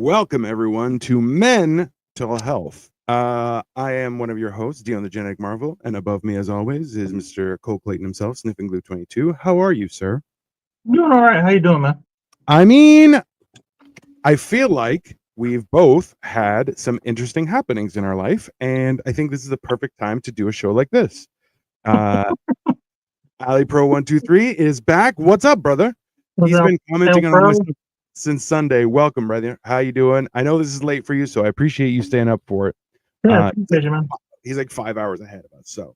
Welcome, everyone, to Mental Health. I am one of your hosts, Dion the Genetic Marvel, and above me, as always, is Mr. Cole Clayton himself, Sniffing Glue 22. How are you, sir? Doing all right. How you doing, man? I mean, I feel like we've both had some interesting happenings in our life, and I think this is the perfect time to do a show like this. Uh, Ali Pro 123 is back. What's up, brother? What's He's up, been commenting on all my bro? stuff since Sunday. Welcome, brother. How you doing? I know this is late for you, so I appreciate you staying up for it. Yeah, Uh, appreciate you, man. he's like 5 hours ahead of us, so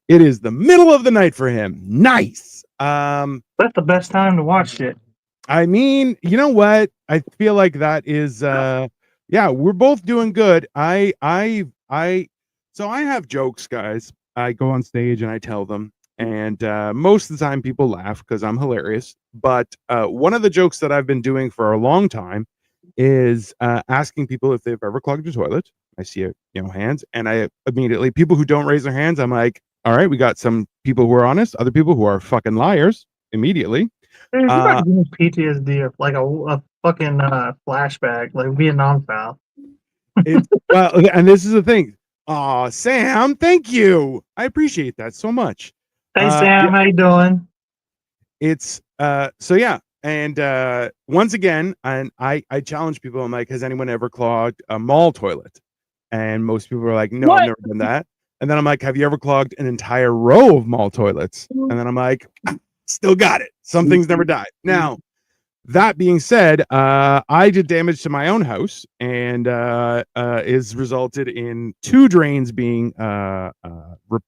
it is the middle of the night for him. Nice. That's the best time to watch it. I mean, you know what? I feel like that is yeah, we're both doing good. So I have jokes, guys. I go on stage and I tell them, and most of the time people laugh because I'm hilarious. But one of the jokes that I've been doing for a long time is asking people if they've ever clogged a toilet. I see hands, and I immediately, people who don't raise their hands, I'm like, all right, we got some people who are honest, other people who are fucking liars immediately. Dude, you about Uh, to give me PTSD or like a fucking flashback, like Vietnam style. it's well, and this is the thing. Aw, Sam, thank you. I appreciate that so much. Hey Yeah, Sam, how you doing? it's so yeah. And once again, and I challenge people. I'm like, has anyone ever clogged a mall toilet? And most people are like, no, I've What? never done that. And then I'm like, have you ever clogged an entire row of mall toilets? And then I'm like, still got it. Some things never die. Now, that being said, I did damage to my own house, and is resulted in two drains being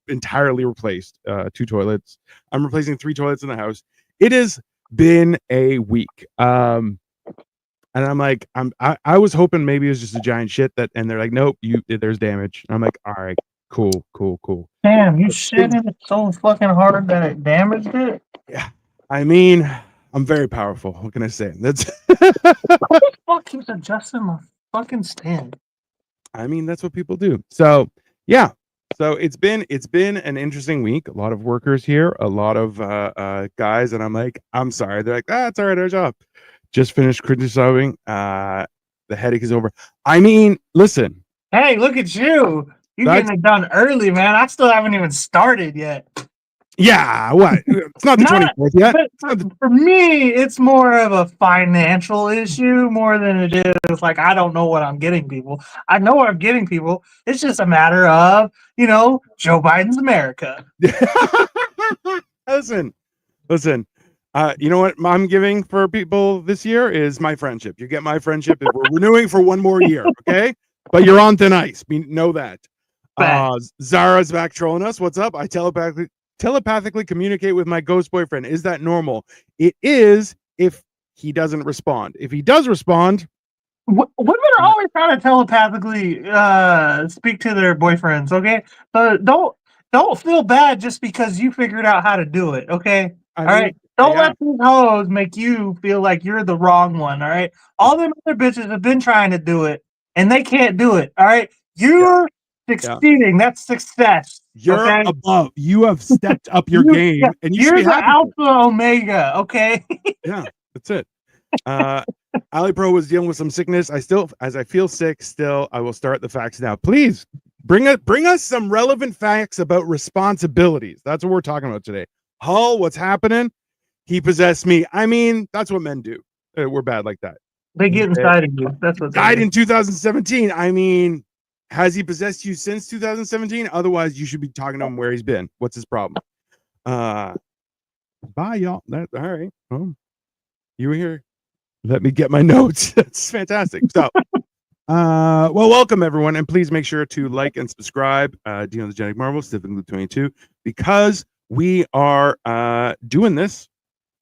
entirely replaced. Two toilets. I'm replacing three toilets in the house. It has been a week. And I'm like, I was hoping maybe it was just a giant shit and they're like, nope, there's damage. And I'm like, all right, cool. Damn, you shit in it so fucking hard that it damaged it? Yeah, I mean, I'm very powerful. What can I say? That's What the fuck keeps adjusting my fucking stand? I mean, that's what people do. So yeah. So it's been an interesting week. A lot of workers here, a lot of guys, and I'm like, I'm sorry. They're like, it's all right, our job. Just finished criticizing. The headache is over. I mean, listen, Hey, look at you. You that's getting it done early, man. I still haven't even started yet. yeah, what? It's not the Not, 24th yet. but for me, it's more of a financial issue more than it is like I don't know what I'm getting people. I know what I'm getting people. It's just a matter of Joe Biden's America. listen, listen. You know what I'm giving for people this year is my friendship. You get my friendship. We're renewing for one more year, okay? But you're on thin ice. We know that. Fact. Zara's back trolling us. What's up? I telepathically communicate with my ghost boyfriend. Is that normal? It is if he doesn't respond. If he does respond, Women are always trying to telepathically speak to their boyfriends. Okay, so don't feel bad just because you figured out how to do it. Okay, I all mean, right. Don't yeah, let these hoes make you feel like you're the wrong one. All right. All them other bitches have been trying to do it and they can't do it. All right. yeah, You're yeah. succeeding. That's success. You're Okay. above. You have stepped up your Yeah, game, and you should you're be the happy for it. alpha omega. Okay. Yeah, that's it. Ali Pro was dealing with some sickness. As I feel sick, still, I will start the facts now. Please bring us some relevant facts about responsibilities. That's what we're talking about today. Hull, what's happening? He possessed me. I mean, that's what men do. We're bad like that. They He get inside of you. That's what they died do. in 2017. I mean, has he possessed you since 2017? Otherwise, you should be talking to him where he's been. What's his problem? Bye, y'all. All right. You were here. Let me get my notes. That's fantastic. So, well, welcome everyone, and please make sure to like and subscribe. Dion the Genetic Marvel, Stephen Blue 22, because we are doing this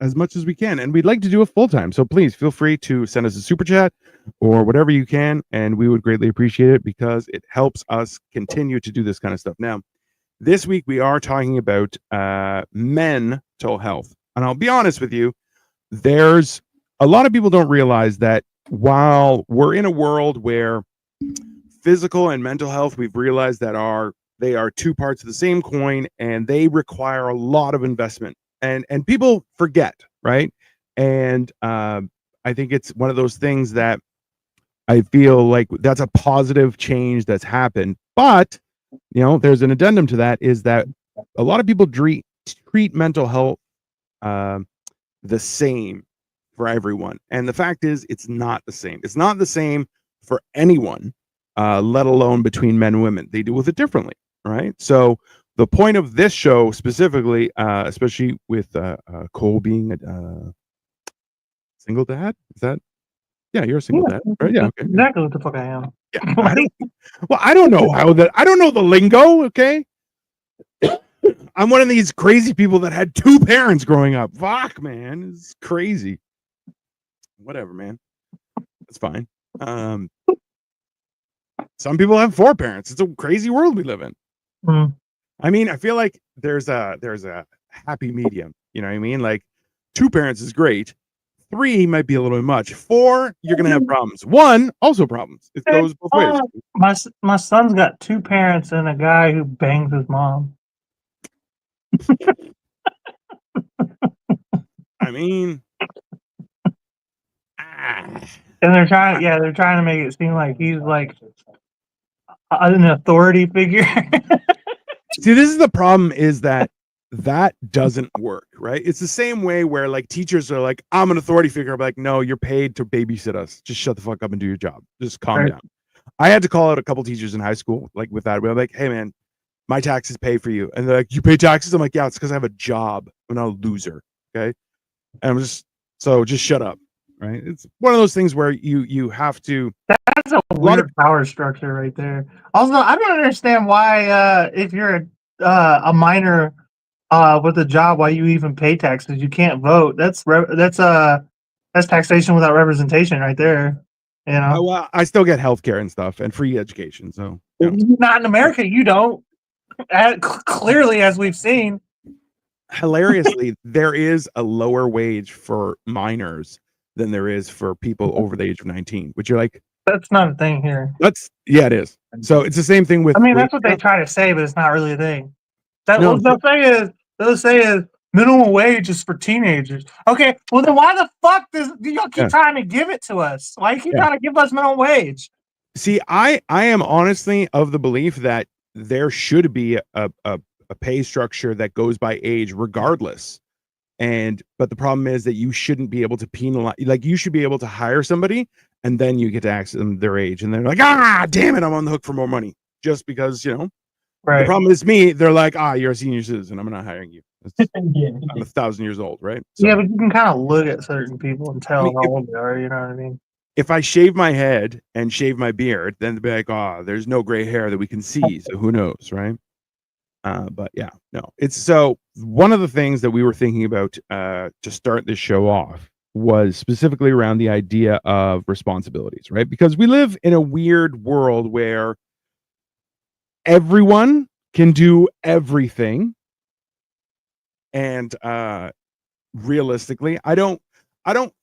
as much as we can, and we'd like to do it full time. So please feel free to send us a super chat or whatever you can, and we would greatly appreciate it because it helps us continue to do this kind of stuff. Now, this week we are talking about mental health, and I'll be honest with you, there's a lot of people don't realize that while we're in a world where physical and mental health, we've realized that they are two parts of the same coin, and they require a lot of investment, and people forget, right? And I think it's one of those things that I feel like that's a positive change that's happened. But, there's an addendum to that, is that a lot of people treat mental health the same for everyone. And the fact is, it's not the same. It's not the same for anyone, let alone between men and women. They deal with it differently, right? So the point of this show specifically, especially with Cole being a single dad, is that? Yeah, you're a single dad, right? Yeah, okay. Exactly what the fuck I am. Yeah, I don't know I don't know the lingo, okay? I'm one of these crazy people that had 2 parents growing up. Fuck, man, it's crazy. Whatever, man. That's fine. Some people have 4 parents. It's a crazy world we live in. I mean, I feel like there's a happy medium. You know what I mean? Like 2 parents is great. 3 might be a little bit much. 4, you're gonna have problems. 1, also problems. It goes both ways. My son's got 2 parents and a guy who bangs his mom. I mean, and they're trying to make it seem like he's like an authority figure. See, this is the problem, is that doesn't work, right? It's the same way where like teachers are like, I'm an authority figure. I'm like, no, you're paid to babysit us. Just shut the fuck up and do your job. Just calm down. I had to call out a couple teachers in high school, like with that. I'm like, hey man, my taxes pay for you. And they're like, you pay taxes? I'm like, yeah, it's because I have a job. I'm not a loser. Okay. And I'm just shut up. Right. It's one of those things where you have to. That's a weird power structure right there. Also, I don't understand why if you're a minor with a job, why you even pay taxes. You can't vote. That's taxation without representation right there. Well, I still get healthcare and stuff and free education. So not in America, you don't. Clearly, as we've seen. Hilariously, there is a lower wage for minors than there is for people over the age of 19, which you're like, that's not a thing here. It is. So it's the same thing with. I mean, that's what they try to say, but it's not really a thing. They'll say is minimum wage is for teenagers. Okay, well then why the fuck do y'all keep trying to give it to us? Why you keep trying to give us minimum wage? See, I am honestly of the belief that there should be a pay structure that goes by age regardless. But the problem is that you shouldn't be able to penalize, like you should be able to hire somebody and then you get to ask them their age and they're like, damn it, I'm on the hook for more money just because, Right. The problem is me, they're like, you're a senior citizen, I'm not hiring you. I'm 1,000 years old, right? So, yeah, but you can kind of look at certain people and tell how old they are, you know what I mean? If I shave my head and shave my beard, then they'll be like, there's no gray hair that we can see, so who knows, right? But yeah, no. It's so one of the things that we were thinking about to start this show off was specifically around the idea of responsibilities, right? Because we live in a weird world where everyone can do everything. And realistically, I don't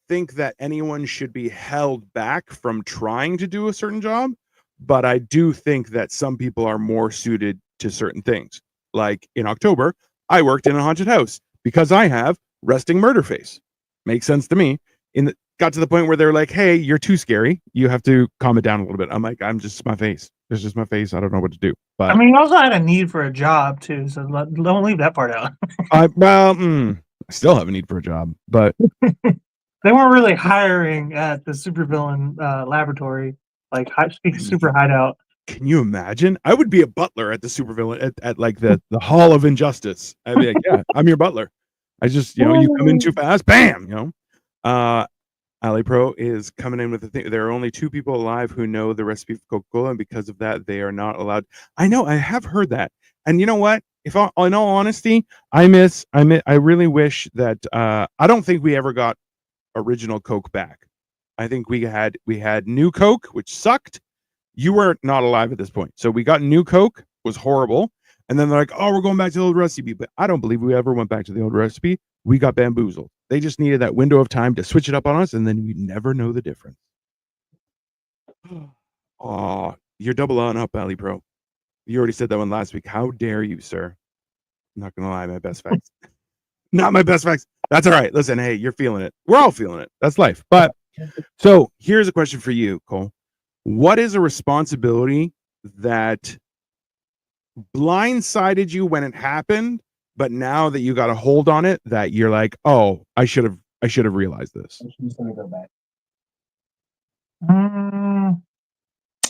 think that anyone should be held back from trying to do a certain job, but I do think that some people are more suited to certain things. Like in October, I worked in a haunted house because I have resting murder face. Makes sense to me. Got to the point where they're like, hey, you're too scary. You have to calm it down a little bit. I'm like, I'm just my face. It's just my face. I don't know what to do. But I mean, you also had a need for a job too, so don't leave that part out. I still have a need for a job, but they weren't really hiring at the supervillain laboratory, like super hideout. Can you imagine? I would be a butler at the supervillain at like the Hall of Injustice. I'd be like, yeah, I'm your butler. I just, you come in too fast, bam, Ali Pro is coming in with the thing. There are only 2 people alive who know the recipe for Coca-Cola, and because of that, they are not allowed. I know, I have heard that. And you know what? In all honesty, I really wish that I don't think we ever got original Coke back. I think we had new Coke, which sucked. You were not alive at this point. So we got new Coke, was horrible. And then they're like, we're going back to the old recipe. But I don't believe we ever went back to the old recipe. We got bamboozled. They just needed that window of time to switch it up on us, and then we'd never know the difference. You're double on up, Ali Pro. You already said that one last week. How dare you, sir? I'm not going to lie, my best facts. Not my best facts. That's all right. Listen, hey, you're feeling it. We're all feeling it. That's life. But so here's a question for you, Cole. What is a responsibility that blindsided you when it happened, but now that you got a hold on it, that you're like, oh, I should have realized this. She's gonna go back. Mm,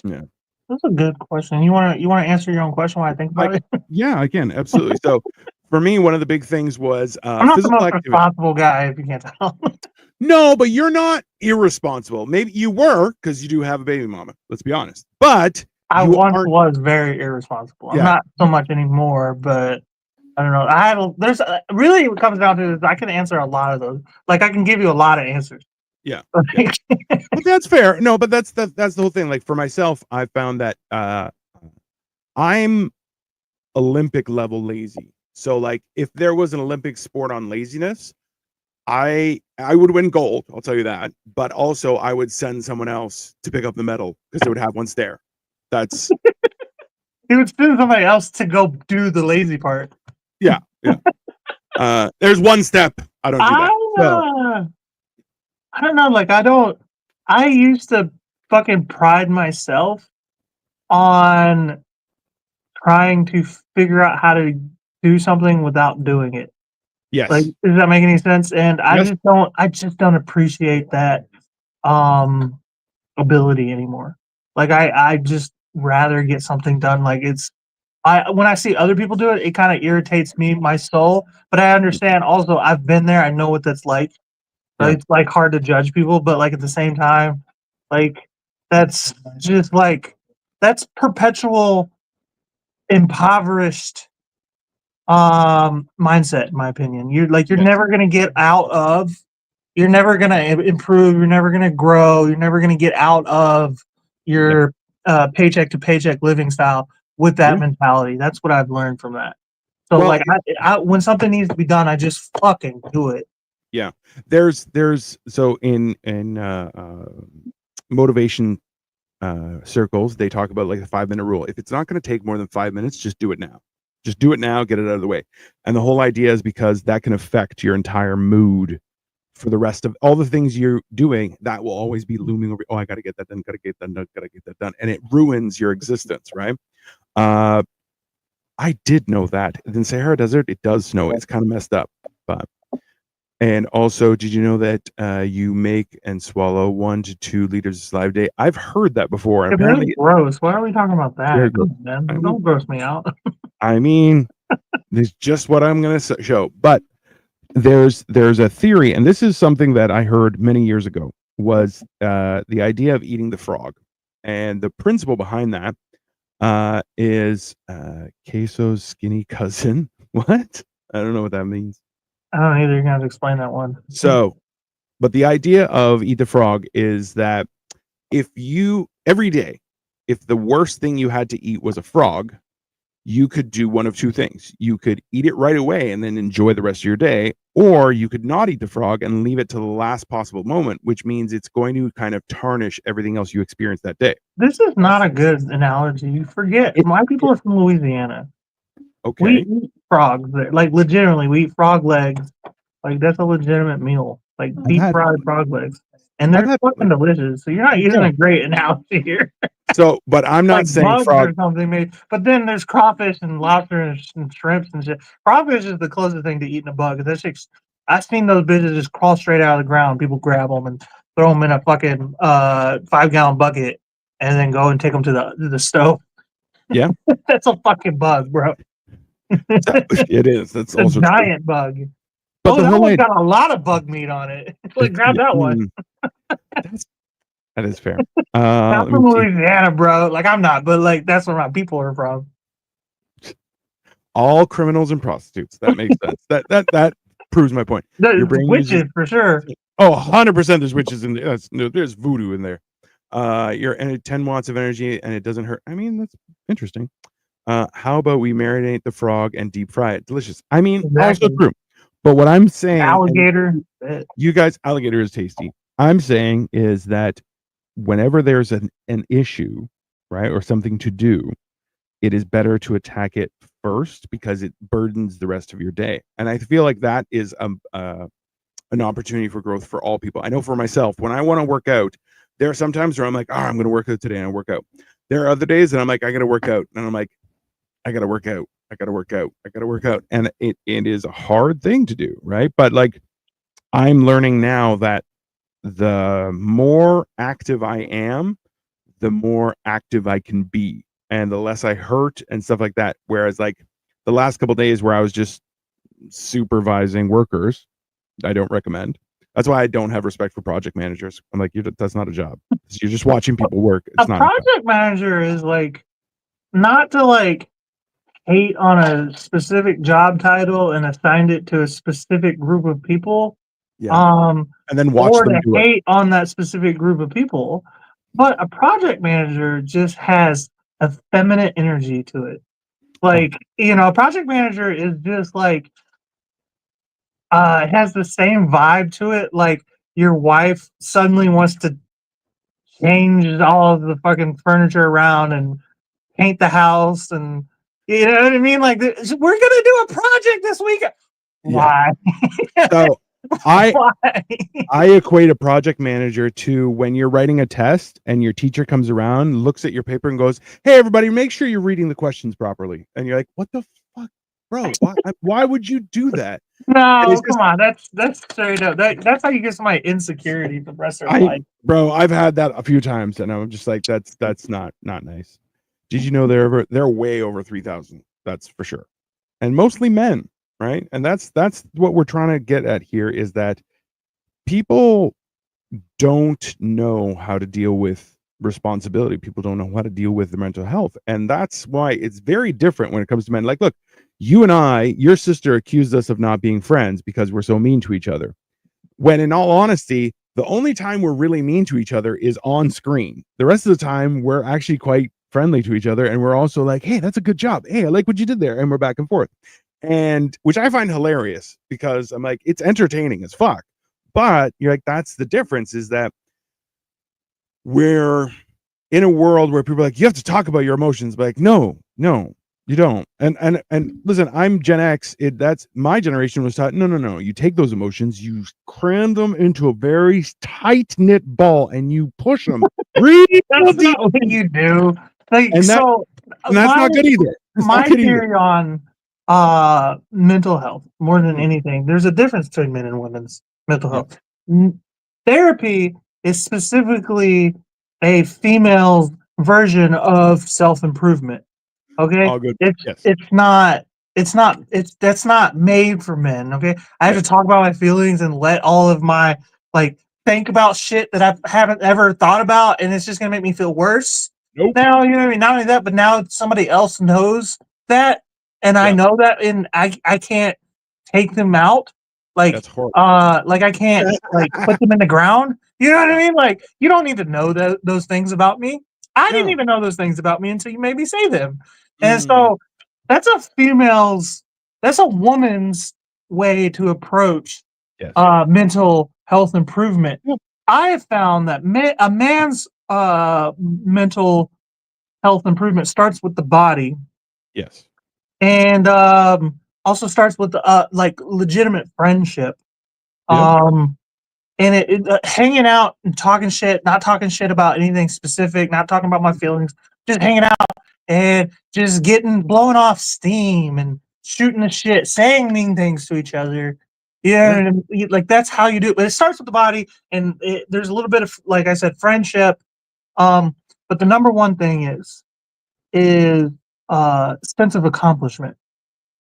Yeah. that's a good question. You wanna answer your own question while I think about it? Yeah, I can, absolutely. So for me, one of the big things was I'm not the physical most activity. responsible guy, if you can't tell. No, but you're not irresponsible. Maybe you were, because you do have a baby mama. Let's be honest. But I you once aren't. was very irresponsible. I'm Yeah. not so much anymore, but I don't know. There's really what comes down to is I can answer a lot of those. Like I can give you a lot of answers. Yeah. But that's fair. No, but that's the whole thing. Like for myself, I found that I'm Olympic level lazy. So like if there was an Olympic sport on laziness, I would win gold, I'll tell you that. But also I would send someone else to pick up the medal because they would have one stare. That's He would send somebody else to go do the lazy part. yeah. There's one step. I don't do that. So, I don't know. Like I used to fucking pride myself on trying to figure out how to do something without doing it. yes. Like, does that make any sense? And I just don't appreciate that ability anymore. Like I just rather get something done. Like when I see other people do it, it kind of irritates my soul. But I understand also I've been there, I know what that's like. So Yeah. it's like hard to judge people, but like at the same time, like that's just like that's perpetual impoverished mindset, in my opinion. You're Yes. never gonna get out of, you're never gonna improve, you're never gonna grow, you're never gonna get out of your paycheck to paycheck living style with that Yeah. mentality. That's what I've learned from that. So Well, like I when something needs to be done, I just fucking do it. yeah. There's so in motivation circles, they talk about like the 5-minute rule. If it's not going to take more than 5 minutes, just do it now. Just do it now, get it out of the way. And the whole idea is because that can affect your entire mood for the rest of all the things you're doing. That will always be looming over. Oh, I got to get that done, got to get that done, got to get that done. And it ruins your existence, right? I did know that. In Sahara Desert, it does snow. It's kind of messed up. But and also, did you know that you make and swallow 1 to 2 liters of saliva a day? I've heard that before. Yeah, Apparently, gross. Why are we talking about very that? gross. Come on, man. I mean- Don't gross me out. I mean, it's just what I'm going to show. But there's a theory, and this is something that I heard many years ago, was the idea of eating the frog. And the principle behind that is queso's skinny cousin. What? I don't know what that means. I don't know either. You're gonna have to explain that one. So, but the idea of eat the frog is that if you every day, if the worst thing you had to eat was a frog, you could do one of two things. You could eat it right away and then enjoy the rest of your day, or you could not eat the frog and leave it to the last possible moment, which means it's going to kind of tarnish everything else you experience that day. This is not a good analogy. You forget my people are from Louisiana. Okay. We eat frogs. Like legitimately, we eat frog legs. Like that's a legitimate meal. Like deep fried frog legs. And they're fucking delicious. So you're not using a great analogy here. So, but I'm not like saying bugs frog or something maybe. But then there's crawfish and lobster and shrimps and shit. Crawfish is the closest thing to eating a bug. That shit's, I've seen those bitches just crawl straight out of the ground. People grab them and throw them in a fucking 5-gallon bucket and then go and take them to the stove. Yeah. That's a fucking bug, bro. It is. That's a also giant bug. But the that whole one's got a lot of bug meat on it. Like, grab that one. That is fair. I'm from Louisiana, bro. Like, I'm not, but like, that's where my people are from. All criminals and prostitutes. That makes sense. That proves my point. Your brain witches for sure. Oh, 100% there's witches in there. There's voodoo in there. You're 10 watts of energy and it doesn't hurt. I mean, that's interesting. How about we marinate the frog and deep fry it? Delicious. I mean, also true. But what I'm saying, alligator. You guys, alligator is tasty. I'm saying is that whenever there's an issue, right, or something to do, it is better to attack it first because it burdens the rest of your day. And I feel like that is an opportunity for growth for all people. I know for myself, when I want to work out, There are some times where I'm like, oh, I'm going to work out today, and I work out. There are other days that I'm like, I got to work out, and I'm like, I got to work out. I got to work out. I got to work out. And it is a hard thing to do, right? But like, I'm learning now that the more active I am, the more active I can be, and the less I hurt and stuff like that. Whereas like the last couple days where I was just supervising workers, I don't recommend. That's why I don't have respect for project managers. I'm like, that's not a job. You're just watching people work. It's A not project manager is like not to like hate on a specific job title and assigned it to a specific group of people. yeah. And then watch Or them to do it. hate on that specific group of people. But a project manager just has a feminine energy to it. Like, you know, a project manager is just like it has the same vibe to it. Like your wife suddenly wants to change all of the fucking furniture around and paint the house, and you know what I mean? Like we're gonna do a project this week. Why? So I Why? I equate a project manager to when you're writing a test and your teacher comes around, looks at your paper and goes, "Hey, everybody, make sure you're reading the questions properly." And you're like, "What the fuck, bro? Why would you do that?" No, come on. That's straight up. That's how you get somebody insecurity for the rest of their life. Bro, I've had that a few times, and I'm just like, that's not nice. Did you know they're way over 3,000? That's for sure, and mostly men, right? And that's what we're trying to get at here is that people don't know how to deal with responsibility. People don't know how to deal with their mental health, and that's why it's very different when it comes to men. Like, look, you and I, your sister accused us of not being friends because we're so mean to each other. When in all honesty, the only time we're really mean to each other is on screen. The rest of the time, we're actually quite friendly to each other, and we're also like, hey, that's a good job. Hey, I like what you did there, and we're back and forth. And which I find hilarious because I'm like, it's entertaining as fuck. But you're like, that's the difference, is that we're in a world where people are like, you have to talk about your emotions. But like, no, you don't. And listen, I'm Gen X. That's my generation was taught, no. You take those emotions, you cram them into a very tight knit ball, and you push them real That's deep. not what you do. Like, And that's not good either. My theory on mental health, more than anything, there's a difference between men and women's mental health. Therapy is specifically a female version of self-improvement. Okay, all good. that's not made for men. Okay, I have to talk about my feelings and let all of my like think about shit that I haven't ever thought about, and it's just gonna make me feel worse. Nope. Now, you know what I mean? Not only that, but now somebody else knows that, and I know that, and I can't take them out. Like, that's horrible. like I can't like put them in the ground. You know what I mean? Like, you don't need to know those things about me. I didn't even know those things about me until you made me say them. And so that's a woman's way to approach mental health improvement. I have found that a man's mental health improvement starts with the body. Yes. And also starts with like legitimate friendship. And it hanging out and talking shit, not talking shit about anything specific, not talking about my feelings, just hanging out and just blowing off steam and shooting the shit, saying mean things to each other. Yeah, like that's how you do it. But it starts with the body, and there's a little bit of, like I said, friendship. But the number one thing is sense of accomplishment,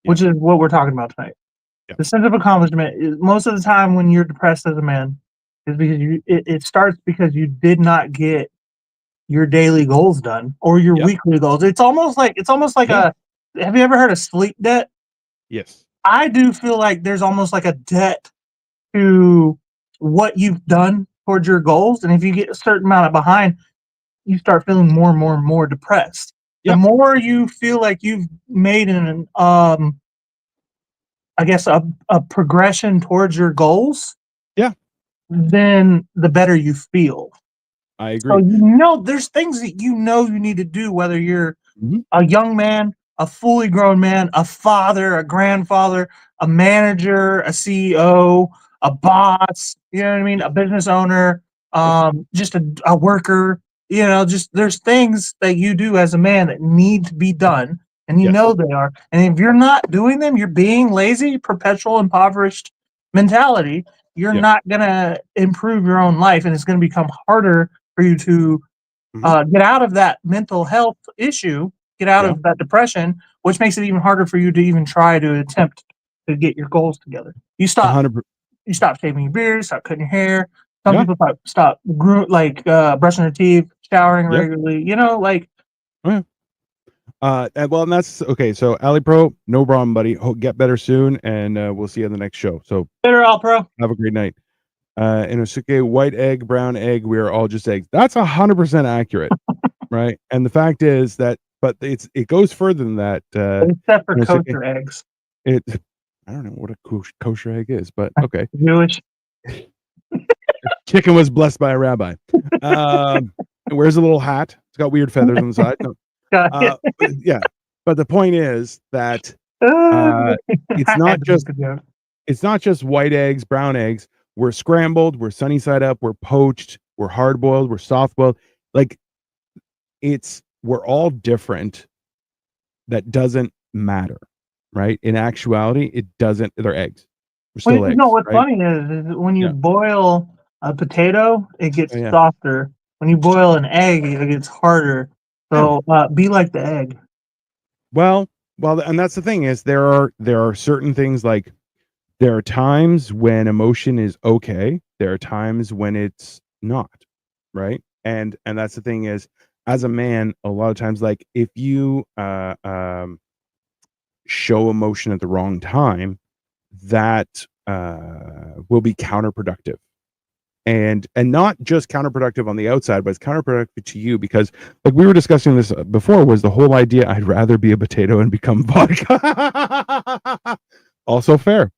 which is what we're talking about tonight. The sense of accomplishment is most of the time when you're depressed as a man is because it starts because you did not get your daily goals done or your weekly goals. It's almost like a, have you ever heard of sleep debt? Yes. I do feel like there's almost like a debt to what you've done towards your goals. And if you get a certain amount of behind, you start feeling more and more and more depressed. The more you feel like you've made an I guess a progression towards your goals, then the better you feel. I agree. So you know there's things that you know you need to do, whether you're a young man, a fully grown man, a father, a grandfather, a manager, a CEO, a boss, you know what I mean, a business owner, just a worker. You know, just there's things that you do as a man that need to be done, and you Yes. know they are. And if you're not doing them, you're being lazy, perpetual, impoverished mentality. You're Yeah. not gonna improve your own life, and it's gonna become harder for you to get out of that mental health issue, get out Yeah. of that depression, which makes it even harder for you to even try to attempt to get your goals together. You stop 100%. you stop shaving your beard, stop cutting your hair. Some Yeah. people stop brushing their teeth, showering Yeah. regularly. You know, like Oh, yeah. And that's okay. So, Ali Pro, no problem, buddy. Get better soon, and we'll see you on the next show. So, better all pro. have a great night. Inosuke, white egg, brown egg, we are all just eggs. That's 100% accurate, right? And the fact is that, but it goes further than that. Except for Inosuke, kosher eggs. it, I don't know what a kosher egg is, but okay. Jewish. Chicken was blessed by a rabbi. It wears a little hat. It's got weird feathers on the side. No, but yeah. But the point is that it's not just white eggs, brown eggs. We're scrambled, we're sunny side up, we're poached, we're hard boiled, we're soft boiled. Like we're all different. That doesn't matter, right? In actuality, it doesn't. They're eggs. We're still eggs. You know what's right? funny is when you boil a potato, it gets Oh, yeah. softer. When you boil an egg, it gets harder. So be like the egg. Well, and that's the thing is there are certain things like there are times when emotion is okay. There are times when it's not, right? And that's the thing is, as a man, a lot of times, like if you show emotion at the wrong time, that will be counterproductive. And not just counterproductive on the outside, but it's counterproductive to you because, like we were discussing this before, was the whole idea I'd rather be a potato and become vodka. Also fair.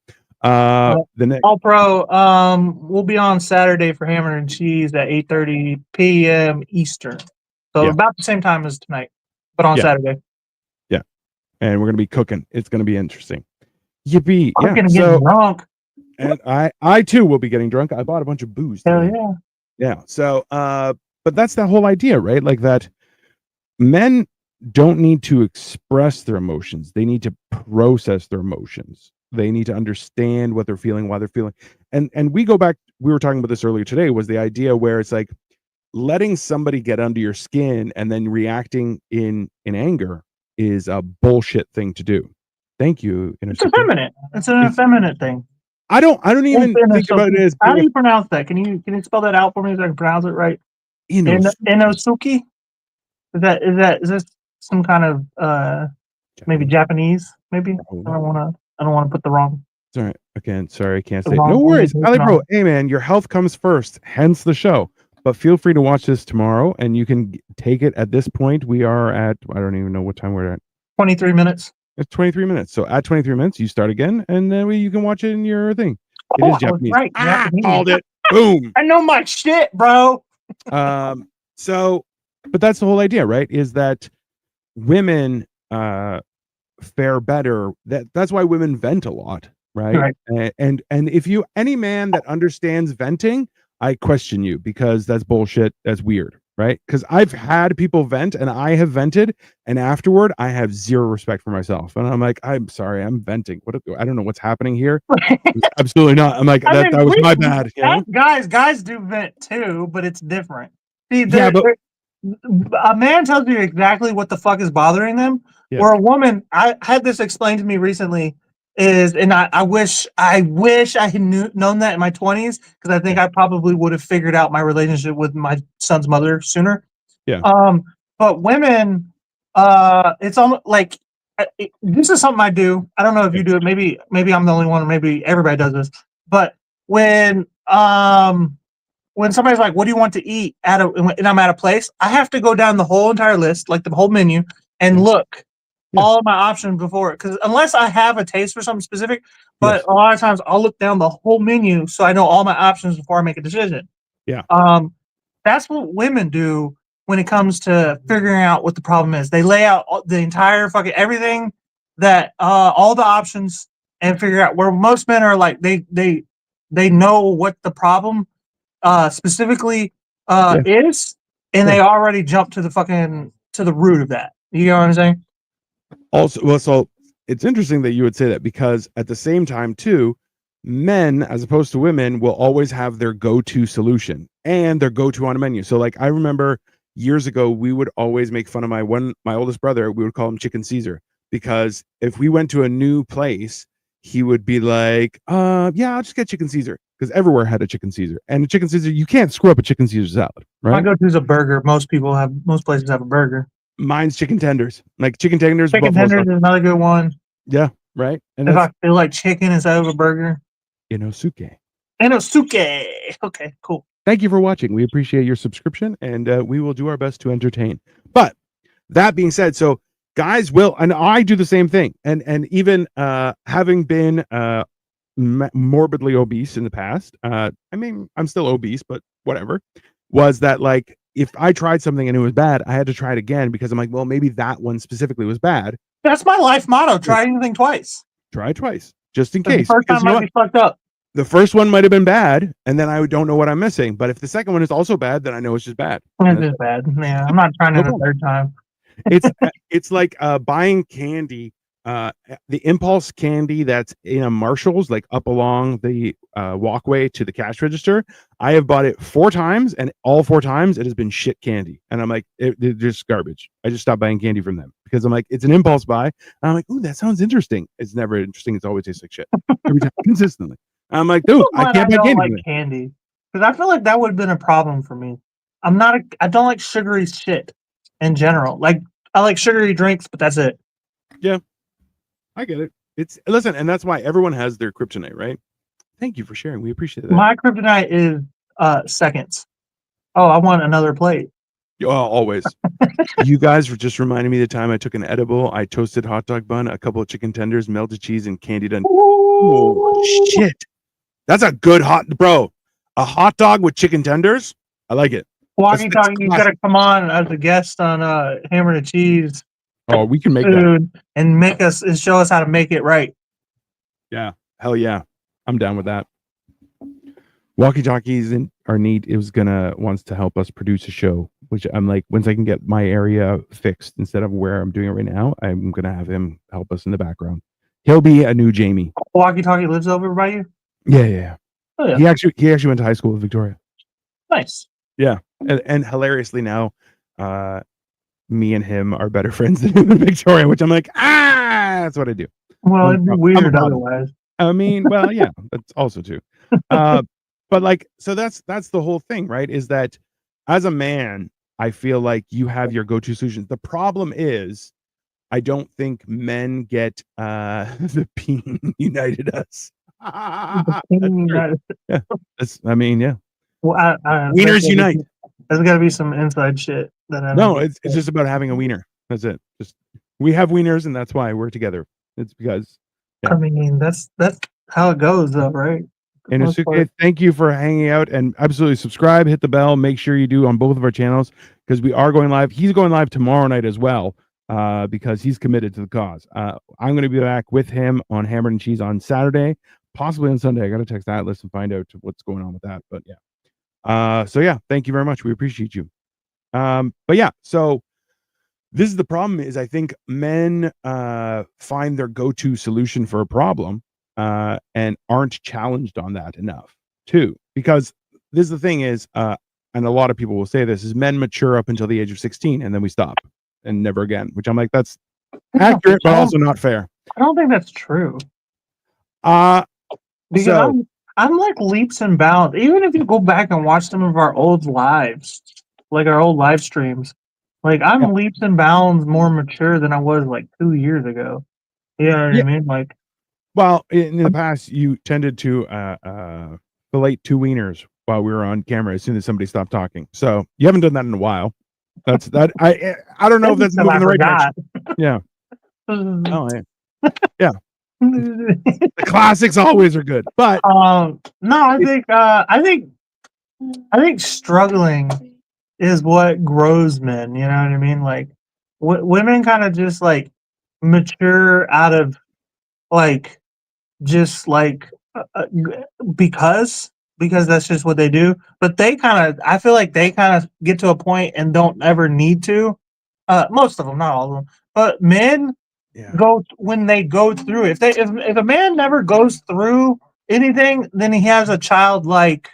The next All pro. We'll be on Saturday for Hammer and Cheese at 8:30 p.m. Eastern. So about the same time as tonight, but on Saturday. Yeah, and we're gonna be cooking. It's gonna be interesting. Yippee! I'm gonna get drunk. And I too will be getting drunk. I bought a bunch of booze today. Hell yeah. Yeah. So, but that's the whole idea, right? Like that men don't need to express their emotions. They need to process their emotions. They need to understand what they're feeling, why they're feeling. And we go back, we were talking about this earlier today, was the idea where it's like letting somebody get under your skin and then reacting in anger is a bullshit thing to do. Thank you. It's effeminate. It's an effeminate thing. I don't even think about it as. How do you pronounce that? Can you spell that out for me so I can pronounce it right? Inosuke. Is this some kind of maybe Japanese? Maybe I don't want to put the wrong. Sorry, again, sorry, I can't say. No worries, Ali Bro. Hey man, your health comes first. Hence the show. But feel free to watch this tomorrow, and you can take it at this point. We are at I don't even know what time we're at. 23 minutes. It's 23 minutes. So at 23 minutes, you start again, and then you can watch it in your thing. It is Japanese. Right, Japanese. Called it. Boom. I know my shit, bro. So, but that's the whole idea, right? Is that women fare better. That's why women vent a lot, right? And if any man that understands venting, I question you because that's bullshit. That's weird. Right? Because I've had people vent and I have vented, and afterward I have zero respect for myself. And I'm like, I'm sorry, I'm venting. I don't know what's happening here. Absolutely not. I'm like, that was my bad. You know? Guys do vent too, but it's different. See, a man tells you exactly what the fuck is bothering them. Or a woman, I had this explained to me recently. I wish I had known that in my 20s because I think I probably would have figured out my relationship with my son's mother sooner. Yeah. But women, it's almost like this is something I do. I don't know if you do it. Maybe I'm the only one. Or maybe everybody does this. But when somebody's like, "What do you want to eat?" and I'm at a place, I have to go down the whole entire list, like the whole menu, and look. All of my options before it, because unless I have a taste for something specific, but a lot of times I'll look down the whole menu so I know all my options before I make a decision. Yeah. That's what women do when it comes to figuring out what the problem is. They lay out the entire fucking everything that all the options and figure out where most men are like they know what the problem specifically Yeah. is, and they already jumped to the root of that. You know what I'm saying? Also, well, so it's interesting that you would say that because at the same time, too, men, as opposed to women, will always have their go-to solution and their go-to on a menu. So, like, I remember years ago, we would always make fun of my oldest brother. We would call him Chicken Caesar because if we went to a new place, he would be like, yeah, I'll just get Chicken Caesar because everywhere had a Chicken Caesar. And a Chicken Caesar, you can't screw up a Chicken Caesar salad, My right? go-to is a burger. Most places have a burger. Mine's chicken tenders, like chicken tenders. Chicken buffalo tenders sauce. is another good one. Yeah, right. And If that's I feel like chicken instead of a burger. Inosuke. Inosuke. Okay, cool. Thank you for watching. We appreciate your subscription, and we will do our best to entertain. But that being said, so guys will, and I do the same thing, and even having been morbidly obese in the past, I mean, I'm still obese, but whatever. Was that like if I tried something and it was bad, I had to try it again because I'm like, well, maybe that one specifically was bad. That's my life motto. Try anything twice. Try it twice, just in The case. first Because time you know might what? be fucked up. The first one might have been bad, and then I don't know what I'm missing. But if the second one is also bad, then I know it's just bad. It's just bad. Yeah, I'm not trying it a third time. It's like buying candy, the impulse candy that's in a Marshalls, like up along the walkway to the cash register. I have bought it 4 times, and all 4 times it has been shit candy. And I'm like, they're just garbage. I just stopped buying candy from them because I'm like, it's an impulse buy. And I'm like, ooh, that sounds interesting. It's never interesting. It's always tastes like shit every time, consistently. I'm like, dude, I can't buy candy. Like candy because I feel like that would have been a problem for me. I don't like sugary shit in general. Like I like sugary drinks, but that's it. Yeah, I get it. Listen, and that's why everyone has their kryptonite, right? Thank you for sharing. We appreciate that. My kryptonite is seconds. Oh, I want another plate. Oh, always. You guys were just reminding me the time I took an edible. I toasted hot dog bun, a couple of chicken tenders, melted cheese, and candied onion. Oh shit! That's a good bro. A hot dog with chicken tenders. I like it. Walkie talkie, you gotta come on as a guest on Hammer and Cheese. Oh, we can make food that and show us how to make it right. Yeah, hell yeah, I'm down with that. Walkie talkies wants to help us produce a show, which I'm like, once I can get my area fixed instead of where I'm doing it right now, I'm gonna have him help us in the background. He'll be a new Jamie. Walkie talkie lives over by you. Yeah. Oh, yeah. He actually went to high school with Victoria. Nice. Yeah, and hilariously now, me and him are better friends than him and Victoria, which I'm like, that's what I do. Well, it'd be weird otherwise. I mean, well, yeah, that's also too. But like, so that's the whole thing, right? Is that as a man, I feel like you have your go-to solutions. The problem is, I don't think men get the Peen United us. Yeah, I mean, yeah. Well, Wieners unite. There's got to be some inside shit. No, it's just about having a wiener. That's it. Just we have wieners, and that's why we're together. It's because. Yeah. I mean, that's how it goes, though, right? And Inosuke, thank you for hanging out, and absolutely subscribe, hit the bell, make sure you do on both of our channels because we are going live. He's going live tomorrow night as well because he's committed to the cause. I'm going to be back with him on Hammered and Cheese on Saturday, possibly on Sunday. I got to text Atlas and find out what's going on with that. But yeah, so yeah, thank you very much. We appreciate you. But yeah, so this is the problem is I think men find their go-to solution for a problem and aren't challenged on that enough too, because this is the thing is, and a lot of people will say this is men mature up until the age of 16 and then we stop and never again, which I'm like, that's accurate, but also not fair. I don't think that's true. Because so, I'm like leaps and bounds. Even if you go back and watch some of our old lives, like our old live streams, like I'm leaps and bounds more mature than I was like 2 years ago. You know what I mean? Like, well, in the past, you tended to fillet 2 wieners while we were on camera as soon as somebody stopped talking. So you haven't done that in a while. That's that. I don't know if that's moving in the right direction. Yeah. Oh yeah. Yeah. The classics always are good, but no, I think struggling is what grows men. You know what I mean? Like women kind of just like mature out of like just like because because that's just what they do. But I feel like they kind of get to a point and don't ever need to. Most of them, not all of them, but men go when they go through. If a man never goes through anything, then he has a childlike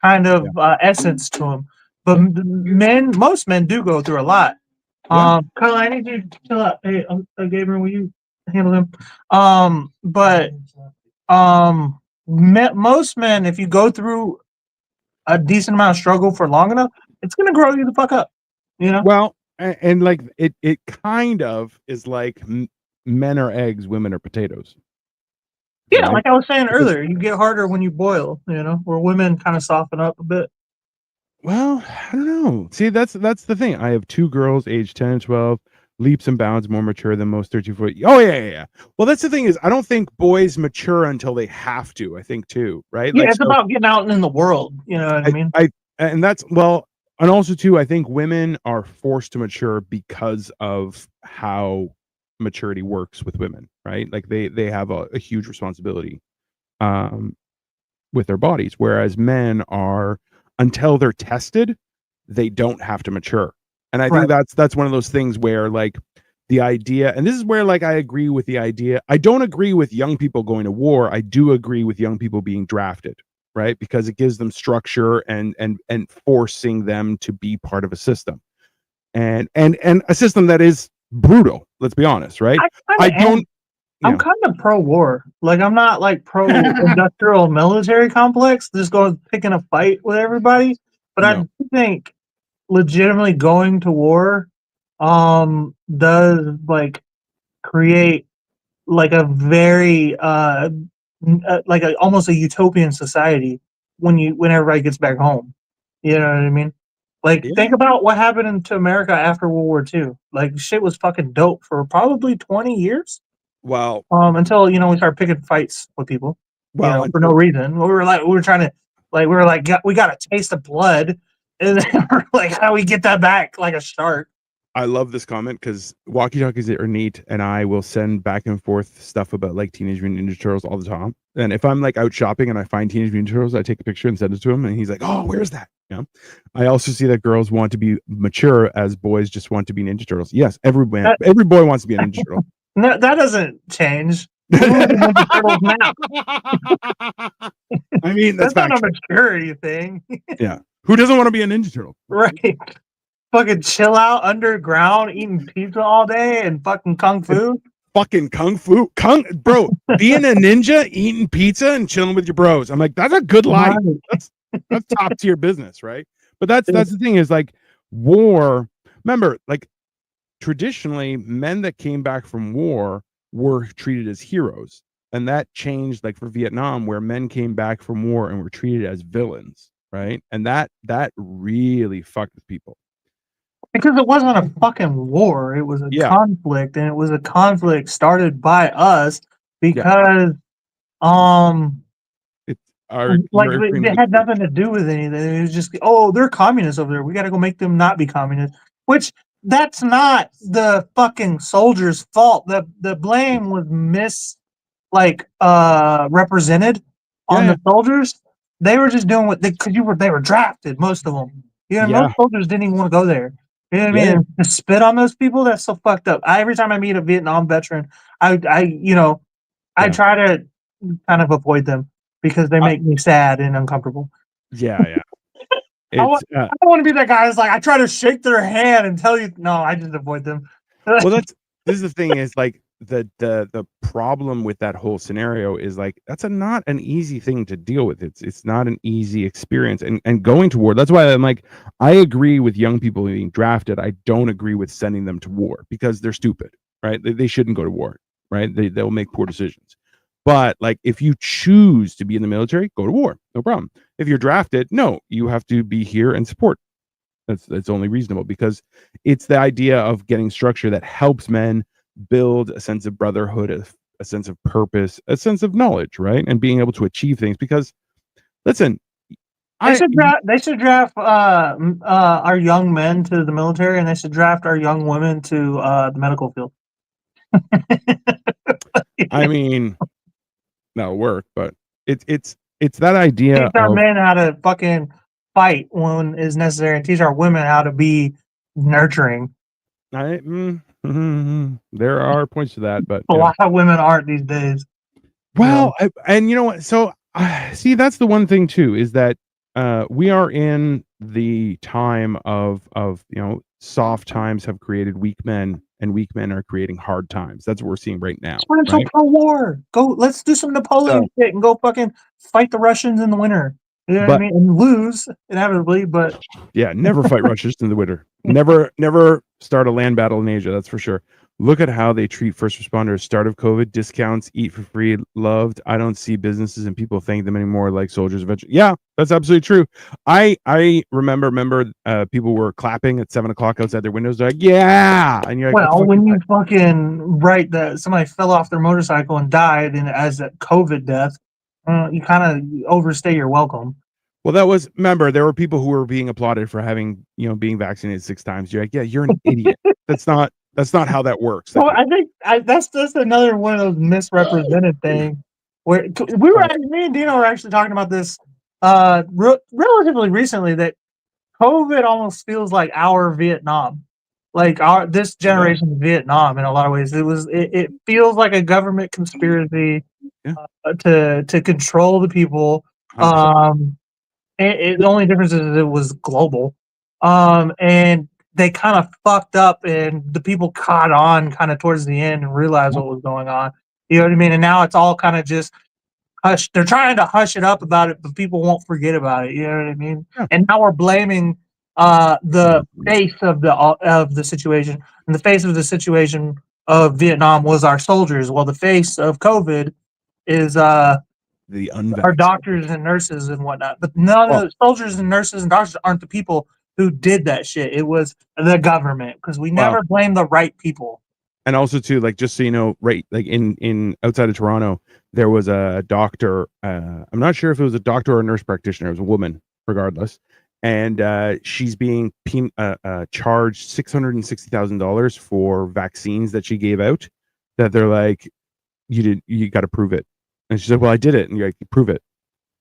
kind of essence to him. But most men do go through a lot. Carl, I need you to chill out. Hey, Gabriel, will you handle him? Most men, if you go through a decent amount of struggle for long enough, it's gonna grow you the fuck up. You know. Well, and like it kind of is like men are eggs, women are potatoes. Yeah, right? like I was saying earlier, you get harder when you boil. You know, where women kind of soften up a bit. Well, I don't know. See, that's the thing. I have two girls, aged 10 and 12, leaps and bounds more mature than most 13, 14. Oh, yeah. Well, that's the thing is, I don't think boys mature until they have to. I think too, right? Yeah, Like, it's about getting out in the world. You know what I mean? And that's well, and also too, I think women are forced to mature because of how maturity works with women, right? Like they have a huge responsibility with their bodies, whereas men are, until they're tested, they don't have to mature. And I think that's one of those things where like the idea, and this is where like I agree with the idea. I don't agree with young people going to war. I do agree with young people being drafted, right? Because it gives them structure and forcing them to be part of a system. And a system that is brutal, let's be honest, right? I'm kind of pro-war. Like I'm not like pro-industrial military complex. Just go picking a fight with everybody. But I do think legitimately going to war does like create like a very like almost a utopian society when everybody gets back home. You know what I mean? Like think about what happened to America after World War II. Like shit was fucking dope for probably 20 years. Well, until we started picking fights with people, for no reason. We were we got a taste of blood, and then we're like, how do we get that back? Like a shark. I love this comment because walkie talkies are neat, and I will send back and forth stuff about like Teenage Mutant Ninja Turtles all the time. And if I'm like out shopping and I find Teenage Mutant Turtles, I take a picture and send it to him, and he's like, "Oh, where's that?" I also see that girls want to be mature as boys just want to be Ninja Turtles. Yes, every boy wants to be a Ninja Turtle. No, that doesn't change. I mean, that's not a maturity thing. Yeah. Who doesn't want to be a Ninja Turtle? Right. Fucking chill out underground, eating pizza all day and fucking kung fu. Being a ninja, eating pizza and chilling with your bros. I'm like, that's a good life. That's top tier business, right? But that's the thing is like war. Remember, like traditionally, men that came back from war were treated as heroes, and that changed like for Vietnam, where men came back from war and were treated as villains, right? And that really fucked with people. Because it wasn't a fucking war. It was a conflict, and it was a conflict started by us because it had nothing to do with anything. It was just, they're communists over there. We got to go make them not be communists. Which that's not the fucking soldiers' fault. The blame was represented on the soldiers. They were just doing what they were drafted, most of them. Most soldiers didn't even want to go there. You know what I mean? To spit on those people, that's so fucked up. Every time I meet a Vietnam veteran, I try to kind of avoid them because they make me sad and uncomfortable. Yeah. I don't want to be that guy who's like, I try to shake their hand and tell you, no, I just avoid them. Well, this is the thing is like the problem with that whole scenario is like that's not an easy thing to deal with. It's not an easy experience, and going to war. That's why I'm like, I agree with young people being drafted. I don't agree with sending them to war because they're stupid, right? They shouldn't go to war, right? They'll make poor decisions. But like if you choose to be in the military, go to war, no problem. If you're drafted, no, you have to be here and support. That's only reasonable because it's the idea of getting structure that helps men build a sense of brotherhood, a sense of purpose, a sense of knowledge, right? And being able to achieve things. Because listen, they should draft our young men to the military, and they should draft our young women to the medical field. I mean, that'll work, but it's it's that idea Teach our of men how to fucking fight when is necessary, and teach our women how to be nurturing. there are points to that, but A lot of women aren't these days. well, and you know what? So see, that's the one thing too, is that we are in the time of soft times have created weak men, and weak men are creating hard times. That's what we're seeing right now. We're into Right? pro-war. Go, let's do some Napoleon shit and go fucking fight the Russians in the winter. You know what I But- mean? And lose inevitably, but Yeah, never fight Russians in the winter. Never start a land battle in Asia. That's for sure. Look at how they treat first responders. Start of COVID, discounts, eat for free, loved. I don't see businesses and people thank them anymore like soldiers. Eventually, yeah, that's absolutely true. I remember people were clapping at 7 o'clock outside their windows. They're like, yeah, and you're like, what the well, fuck when is you that? fucking write that somebody fell off their motorcycle and died in as a COVID death, you kind of overstay your welcome. Well, that was, remember, there were people who were being applauded for having being vaccinated 6 times. You're like, yeah, you're an idiot. That's not how that works. Well, I think that's another one of those misrepresented things. Where we were, me and Dino were actually talking about this relatively recently, that COVID almost feels like our Vietnam, like this generation's Vietnam in a lot of ways. It feels like a government conspiracy to control the people. The only difference is it was global, and they kind of fucked up, and the people caught on kind of towards the end and realized what was going on. You know what I mean? And now it's all kind of just hush. They're trying to hush it up about it, but people won't forget about it. You know what I mean? Yeah. And now we're blaming the face of the situation, and the face of the situation of Vietnam was our soldiers. Well, the face of COVID is the our doctors and nurses and whatnot. But none of the soldiers and nurses and doctors aren't the people who did that shit. It was the government, because we never blame the right people. And also too, like, just so you know, right, like in outside of Toronto, there was a doctor. I'm not sure if it was a doctor or a nurse practitioner. It was a woman, regardless, and she's being charged $660,000 for vaccines that she gave out. That they're like, you got to prove it. And she said, well, I did it. And you're like, prove it.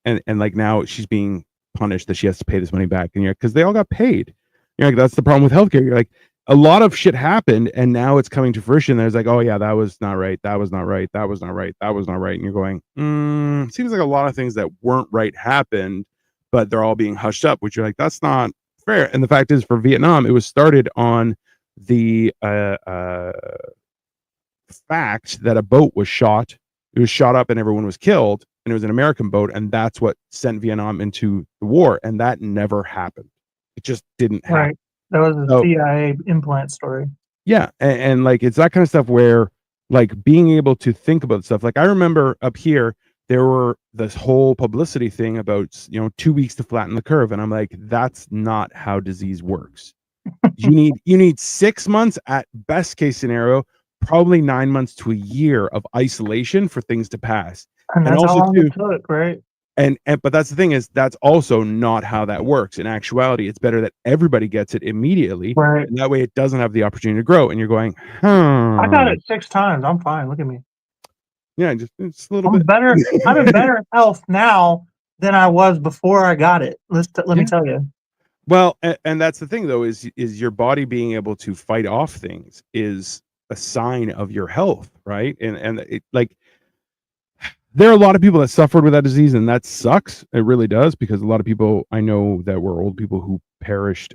And like, now she's being punished that she has to pay this money back. And you're like, because they all got paid. You're like, that's the problem with healthcare. You're like, a lot of shit happened and now it's coming to fruition. There's like, oh yeah, that was not right. That was not right. That was not right. That was not right. And you're going, seems like a lot of things that weren't right happened, but they're all being hushed up, which you're like, that's not fair. And the fact is, for Vietnam, it was started on the fact that a boat was shot. It was shot up and everyone was killed, and it was an American boat, and that's what sent Vietnam into the war, and that never happened. It just didn't happen. Right. That was a CIA implant story. Yeah, and like, it's that kind of stuff where, like, being able to think about stuff. Like, I remember up here there were this whole publicity thing about 2 weeks to flatten the curve, and I'm like, that's not how disease works. you need 6 months at best case scenario, probably 9 months to a year of isolation for things to pass. And that's also how long it took, right? And but that's the thing, is that's also not how that works. In actuality, it's better that everybody gets it immediately, right? And that way it doesn't have the opportunity to grow. And you're going, I got it 6 times. I'm fine. Look at me. Yeah, just a little bit better. I'm in better health now than I was before I got it. Let me tell you. Well, and that's the thing, though, is your body being able to fight off things is a sign of your health, right? And it, like, there are a lot of people that suffered with that disease, and that sucks. It really does, because a lot of people I know that were old people who perished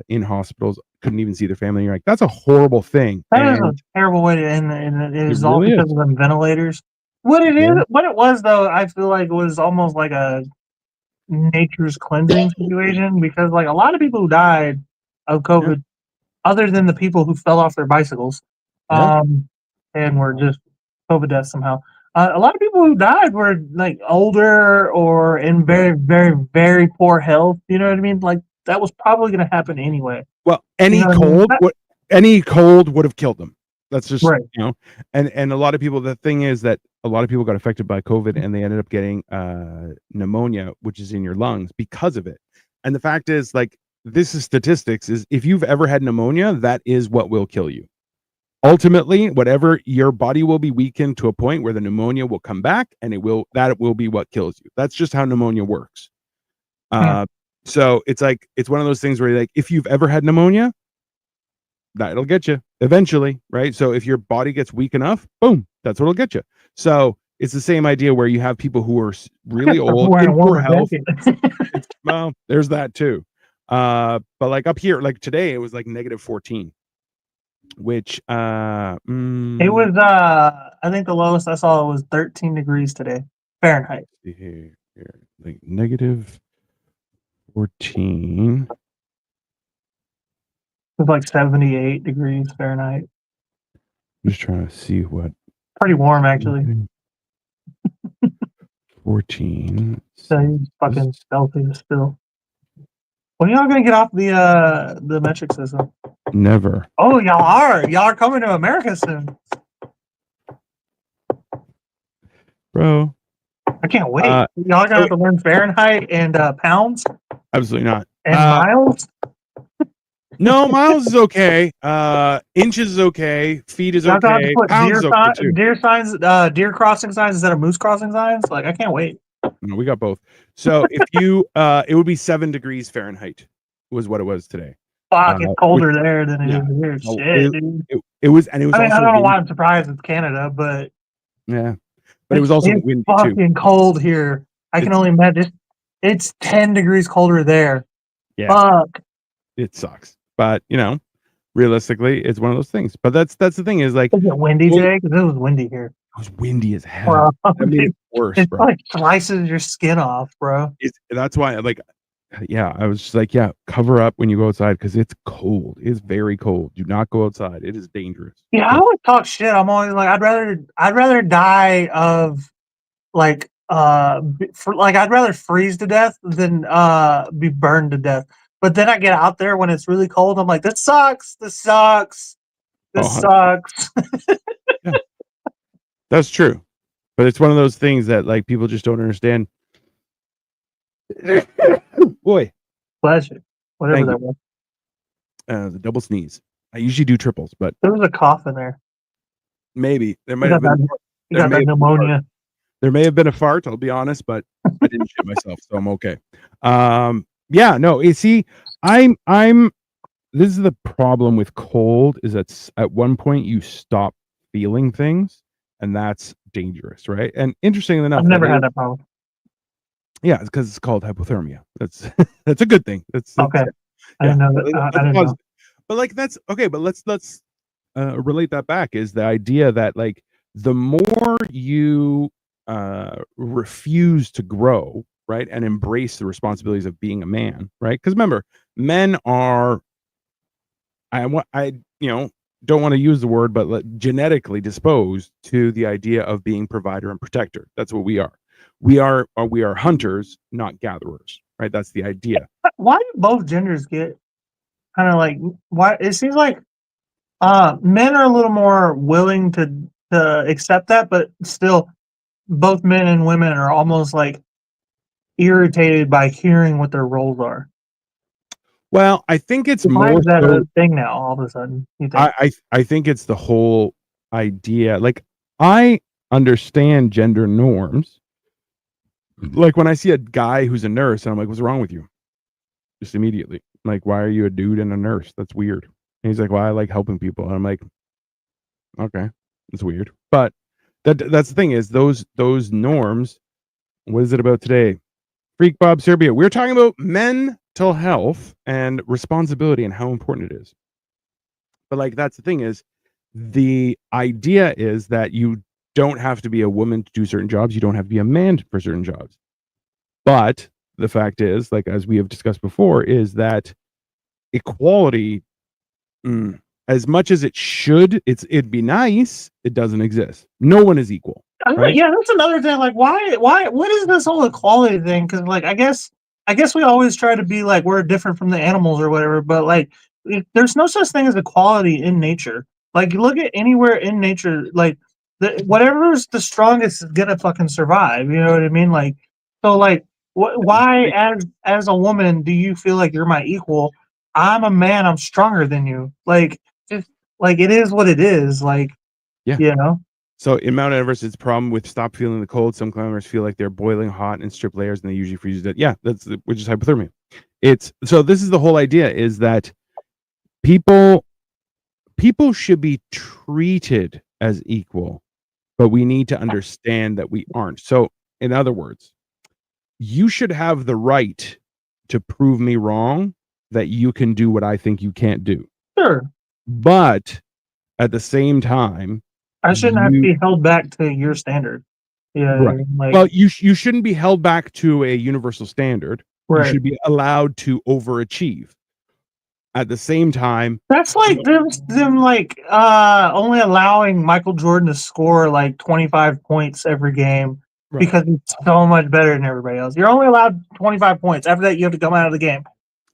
in hospitals, couldn't even see their family. And you're like, that's a horrible thing. That is a terrible way to end, and it is all really because of them ventilators. What it was, though, I feel like it was almost like a nature's cleansing situation, because like a lot of people who died of COVID, other than the people who fell off their bicycles, and were just COVID deaths somehow. A lot of people who died were like older or in very, very, very poor health. You know what I mean? Like, that was probably going to happen anyway. Well, any cold would have killed them. That's just right. And a lot of people. The thing is that a lot of people got affected by COVID, and they ended up getting pneumonia, which is in your lungs, because of it. And the fact is, like, this is statistics: is if you've ever had pneumonia, that is what will kill you. ultimately, whatever, your body will be weakened to a point where the pneumonia will come back, and it will be what kills you. That's just how pneumonia works. So it's like, it's one of those things where, like, if you've ever had pneumonia, that'll get you eventually, right? So if your body gets weak enough, boom, that's what'll get you. So it's the same idea where you have people who are really old, Wearing in a poor warmer health. jacket. Well, there's that too. But like up here, like today, it was like -14, which It was I think the lowest I saw was 13 degrees today, Fahrenheit. here, like -14. It was like 78 degrees Fahrenheit. I'm just trying to see what Pretty warm actually. 14. So he's fucking Celsius still. When are y'all gonna get off the metric system? Never. Oh, y'all are coming to America soon. Bro, I can't wait. Y'all are gonna have to learn Fahrenheit and pounds absolutely not. and miles. No, miles is okay. Inches is okay. Feet is Y'all gonna have to okay. put Pounds is okay too. deer signs, deer crossing signs instead of moose crossing signs. Like, I can't wait. No, we got both. So if you, it would be 7 degrees Fahrenheit was what it was today. Fuck, it's colder there than it is here. Oh, Shit, dude. It was, and it was. I mean, also I don't know why windy. I'm surprised it's Canada, but Yeah, but it was also it's windy fucking too. cold here. I can only imagine. It's 10 degrees colder there. Yeah, Fuck. it sucks. But you know, realistically, it's one of those things. But that's the thing is like, Is it windy today? Because it was windy here. It was windy as hell. Bro, That made it worse, it bro. like slices your skin off, bro. That's why, like, yeah, I was just like, yeah, cover up when you go outside because it's cold. It's very cold. Do not go outside. It is dangerous. Yeah, I always talk shit. I'm always like, I'd rather die of like I'd rather freeze to death than be burned to death. But then I get out there when it's really cold. I'm like, this sucks. This sucks. This sucks. Yeah. That's true. But it's one of those things that like people just don't understand. Boy. Pleasure. Whatever that was. The double sneeze. I usually do triples, but there was a cough in there. Maybe there might have been. You got that pneumonia. There may have been a fart. I'll be honest, but I didn't shit myself, so I'm okay. Yeah, no. You see, I'm. This is the problem with cold. Is that at one point you stop feeling things, and that's dangerous, right? And interestingly enough, I've never had that problem. Yeah, it's because it's called hypothermia. That's that's a good thing. That's okay. I didn't know that. I didn't know. But like that's okay. But let's relate that back. Is the idea that like the more you refuse to grow, right, and embrace the responsibilities of being a man, right? Because remember, men are, I don't want to use the word, but genetically disposed to the idea of being provider and protector. That's what we are. We are hunters, not gatherers, right? That's the idea. Why do both genders get kind of like, why it seems like men are a little more willing to accept that, but still both men and women are almost like irritated by hearing what their roles are. Well, I think it's why more is that so, a thing now all of a sudden, you think? I think it's the whole idea. Like, I understand gender norms. Like when I see a guy who's a nurse and I'm like, what's wrong with you? Just immediately. Like, why are you a dude and a nurse? That's weird. And he's like, well, I like helping people. And I'm like, okay, it's weird. But that's the thing is those norms. What is it about today? Freak Bob Serbia. We're talking about mental health and responsibility and how important it is. But like that's the thing is the idea is that you don't have to be a woman to do certain jobs. You don't have to be a man for certain jobs. But the fact is, like as we have discussed before, is that equality, as much as it'd be nice, it doesn't exist. No one is equal. Right? Yeah, that's another thing. Like, why? What is this whole equality thing? Because, like, I guess we always try to be like we're different from the animals or whatever. But like, there's no such thing as equality in nature. Like, you look at anywhere in nature, like whatever's the strongest is gonna fucking survive. You know what I mean? Like, so like, why as a woman do you feel like you're my equal? I'm a man. I'm stronger than you. Like, just Like, it is what it is. Like, Yeah. you know? So in Mount Everest, it's a problem with stop feeling the cold. Some climbers feel like they're boiling hot and strip layers, and they usually freeze to death. Yeah, which is hypothermia. It's so this is the whole idea is that people should be treated as equal, but we need to understand that we aren't. So in other words, you should have the right to prove me wrong that you can do what I think you can't do. Sure. But at the same time, I shouldn't have to you be held back to your standard. Yeah. right. Like, Well, you shouldn't be held back to a universal standard. You right. should be allowed to overachieve. At the same time, That's like them like only allowing Michael Jordan to score like 25 points every game right. because he's so much better than everybody else. You're only allowed 25 points. After that, you have to come out of the game.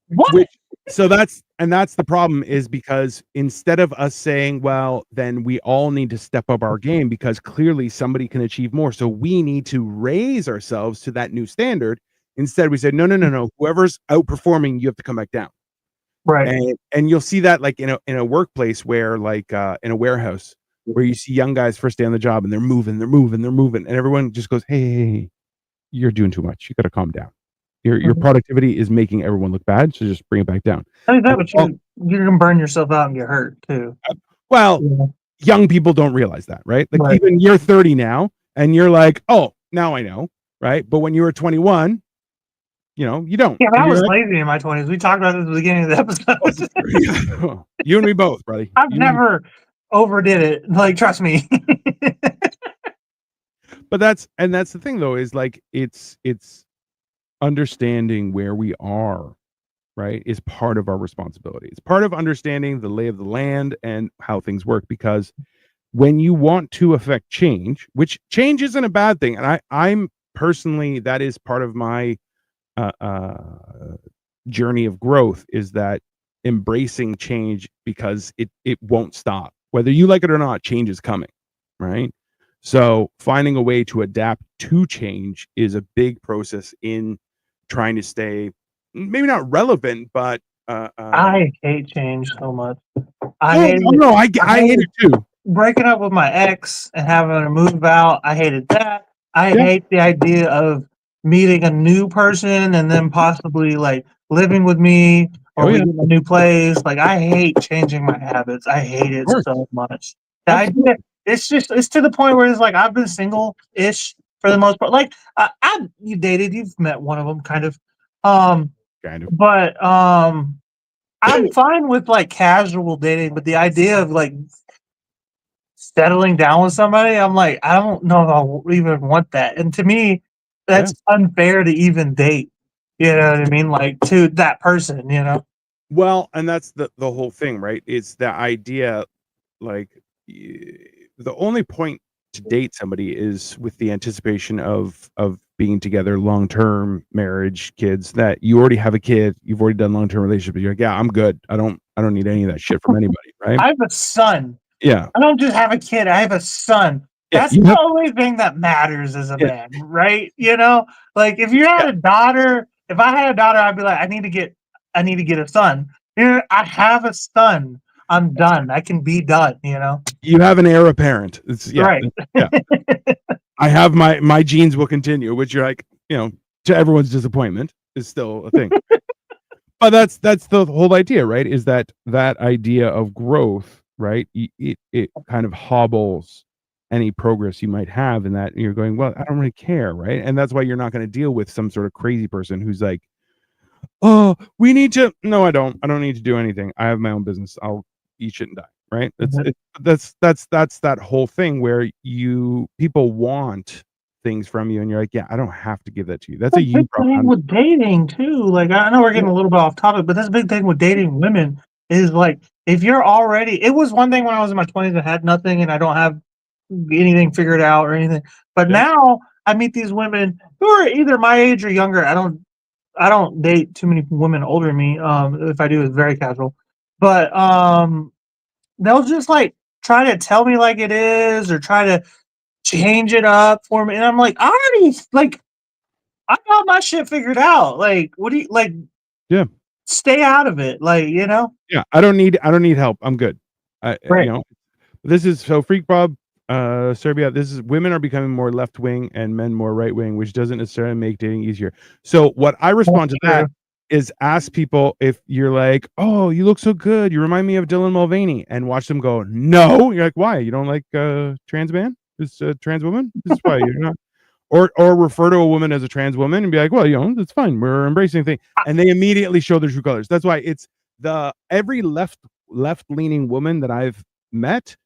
What? So that's the problem is because instead of us saying, well, then we all need to step up our game because clearly somebody can achieve more. So we need to raise ourselves to that new standard. Instead, we said, no. Whoever's outperforming, you have to come back down. Right. And you'll see that like in a workplace where like in a warehouse where you see young guys first day on the job and they're moving, and everyone just goes, hey, you're doing too much. You got to calm down. Your productivity is making everyone look bad, so just bring it back down. I think that, but you're gonna burn yourself out and get hurt too. Well, young people don't realize that, right? Like Right. even you're 30 now, and you're like, oh, now I know, right? But when you were 21, you know, you don't. Yeah, but I And was you're like, lazy in my 20s. We talked about this at the beginning of the episode. you and me both, buddy. I've never overdid it. Like, trust me. But that's the thing though, is like it's understanding where we are, right, is part of our responsibility. It's part of understanding the lay of the land and how things work, because when you want to affect change, which change isn't a bad thing, and I'm personally, that is part of my journey of growth, is that embracing change, because it won't stop. Whether you like it or not, change is coming, right? So finding a way to adapt to change is a big process in trying to stay maybe not relevant, but I hate change so much. I hate it too. Breaking up with my ex and having to move out, I hated that. I hate the idea of meeting a new person and then possibly like living with me or we get a new place. Like, I hate changing my habits. I hate it so much. The idea, it's to the point where it's like I've been single-ish for the most part. Like, you dated, you've met one of them, kind of. But I'm fine with like casual dating, but the idea of like settling down with somebody, I'm like, I don't know if I even want that. And to me, that's unfair to even date. You know what I mean? Like, to that person, you know? Well, and that's the whole thing, right? It's the idea, like, the only point to date somebody is with the anticipation of being together, long-term marriage, kids, that you already have a kid, you've already done long-term relationship. You're like, yeah, I'm good. I don't need any of that shit from anybody, right? I have a son. Yeah. I don't just have a kid, I have a son. That's the only thing that matters as a man, right? You know? Like, if you had a daughter, if I had a daughter, I'd be like, I need to get a son. You know, I have a son. I'm done. I can be done, you know? You have an heir apparent. It's right. Yeah. I have my genes will continue, which you're like, you know, to everyone's disappointment is still a thing. But that's the whole idea, right? Is that idea of growth, right? It kind of hobbles any progress you might have in that. You're going, well, I don't really care, right? And that's why you're not going to deal with some sort of crazy person who's like, oh, we need to. No, I don't need to do anything. I have my own business. I'll eat shit and die, right? That's that whole thing where people want things from you and you're like, yeah, I don't have to give that to you. That's a you problem. Thing with dating too. Like, I know we're getting a little bit off topic, but that's a big thing with dating women is like, if you're already, it was one thing when I was in my 20s and had nothing and I don't have anything figured out or anything, but now I meet these women who are either my age or younger. I don't date too many women older than me. If I do, it's very casual. But they'll just like try to tell me like it is or try to change it up for me. And I'm like, I got my shit figured out. Like, what do you like? Yeah. Stay out of it. Like, you know? Yeah. I don't need help. I'm good. Right. This is so Freak Bob, Serbia. This is women are becoming more left wing and men more right wing, which doesn't necessarily make dating easier. So what I respond to that is ask people if you're like, oh, you look so good, you remind me of Dylan Mulvaney, and watch them go, no. You're like, why? You don't like trans man? This trans woman? This is why you're not. Or refer to a woman as a trans woman and be like, well, that's fine. We're embracing thing, and they immediately show their true colors. That's why it's every left leaning woman that I've met,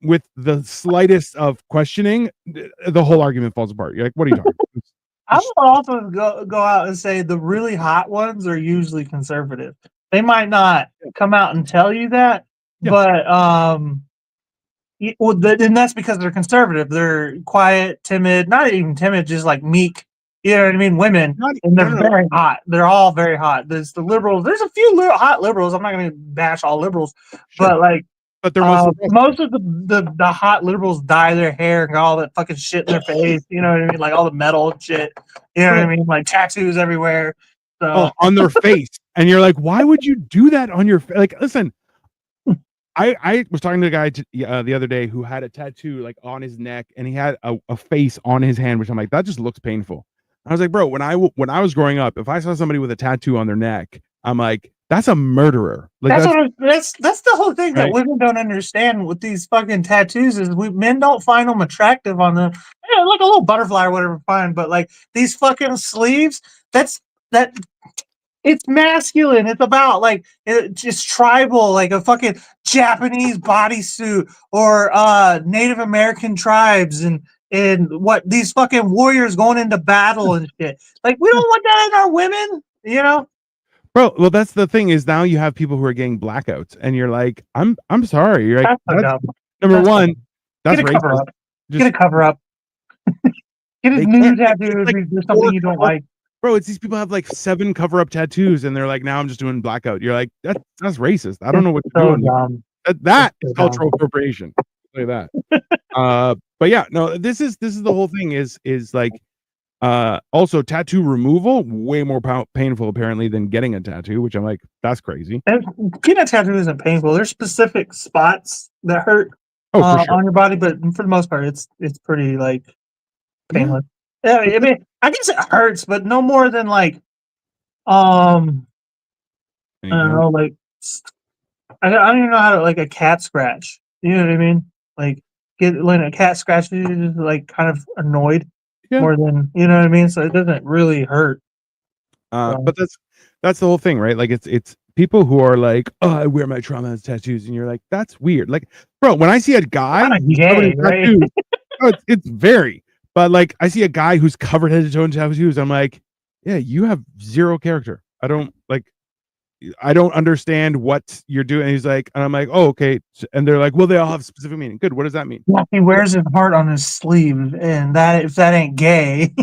with the slightest of questioning, the whole argument falls apart. You're like, what are you talking about? I will also go out and say the really hot ones are usually conservative. They might not come out and tell you that, but and that's because they're conservative. They're quiet, timid, not even timid, just like meek. You know what I mean? Women, and they're very hot. They're all very hot. There's the liberals. There's a few hot liberals. I'm not going to bash all liberals, but like. But they're most of the hot liberals dye their hair and got all that fucking shit in their face. You know what I mean? Like all the metal shit. You know what I mean? Like tattoos everywhere. So. On their face, and you're like, why would you do that on your face? Like, listen, I was talking to a guy the other day who had a tattoo like on his neck, and he had a face on his hand, which I'm like, that just looks painful. I was like, bro, when I was growing up, if I saw somebody with a tattoo on their neck, I'm like, that's a murderer. Like that's the whole thing that women don't understand with these fucking tattoos is men don't find them attractive on them. Yeah, like a little butterfly or whatever, fine. But like these fucking sleeves, it's masculine. It's about like just tribal, like a fucking Japanese bodysuit or Native American tribes and what these fucking warriors going into battle and shit. Like we don't want that in our women, you know. Bro, well, that's the thing is now you have people who are getting blackouts, and you're like, I'm sorry. You're like, number one, that's racist. Get a cover up. Get his new tattoo. There's something you don't like. Bro, it's these people have like 7 cover-up tattoos, and they're like, now I'm just doing blackout. You're like, that's racist. I don't know what you're doing. That is cultural appropriation. I'll tell you that. But yeah, no, this is the whole thing is like. Also tattoo removal way more painful apparently than getting a tattoo, which I'm like, that's crazy. And getting a tattoo isn't painful. There's specific spots that hurt on your body, but for the most part it's pretty like painless. Yeah, I mean I guess it hurts, but no more than like I don't know, like I don't even know how to like a cat scratch. You know what I mean? Like when a cat scratches you, like kind of annoyed. More than you know what I mean, so it doesn't really hurt. But that's the whole thing, right? Like it's people who are like, oh, I wear my trauma as tattoos, and you're like, that's weird. Like, bro, when I see a guy, gay, right? tattoos, it's very. But like, I see a guy who's covered head to toe in tattoos. I'm like, yeah, you have zero character. I don't understand what you're doing. And he's like, and I'm like, oh, okay. And they're like, well, they all have specific meaning. Good. What does that mean? Yeah, he wears his heart on his sleeve, and that if that ain't gay,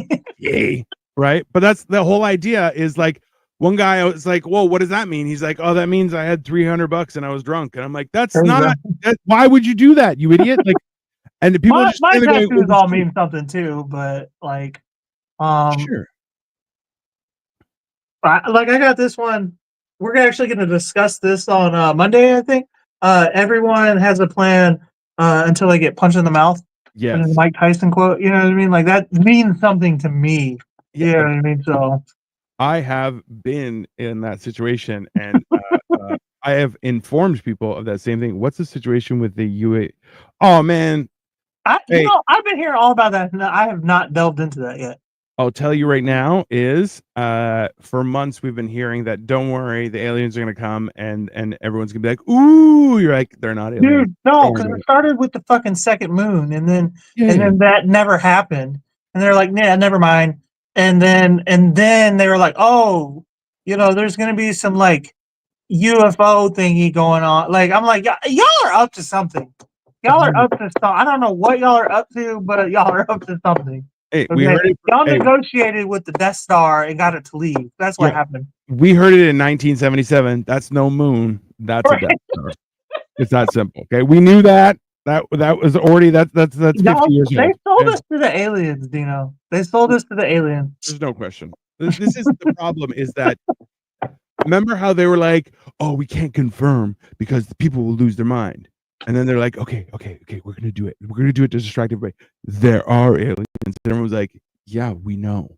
gay, right? But that's the whole idea. Is like one guy was like, well, what does that mean? He's like, oh, that means I had $300 and I was drunk. And I'm like, that's not. Why would you do that, you idiot? Like, and the people my tattoos all mean something too, but like, sure. I got this one. We're actually going to discuss this on Monday, I think. Everyone has a plan until they get punched in the mouth. Yeah. And Mike Tyson quote, you know what I mean? Like that means something to me. Yeah. You know what I mean? So I have been in that situation, and I have informed people of that same thing. What's the situation with the UA? Oh man. I've been hearing all about that. No, I have not delved into that yet. I'll tell you right now is for months we've been hearing that don't worry, the aliens are gonna come and everyone's gonna be like, ooh, you're like, they're not aliens. Dude, no, because it started with the fucking second moon and then that never happened. And they're like, nah, never mind. And then they were like, oh, there's gonna be some like UFO thingy going on. Like I'm like, y'all are up to something. Y'all are up to something. I don't know what y'all are up to, but y'all are up to something. Hey, we heard it. Y'all negotiated with the Death Star and got it to leave. That's what happened. We heard it in 1977. That's no moon. That's a Death Star. It's that simple. Okay, we knew that. That was already that's 50 years ago. They sold us to the aliens, Dino. They sold us to the aliens. There's no question. This is the problem. Is that Remember how they were like, "Oh, we can't confirm because the people will lose their mind," and then they're like, "Okay, we're gonna do it. We're gonna do it to distract everybody. There are aliens." And everyone was like, "Yeah, we know.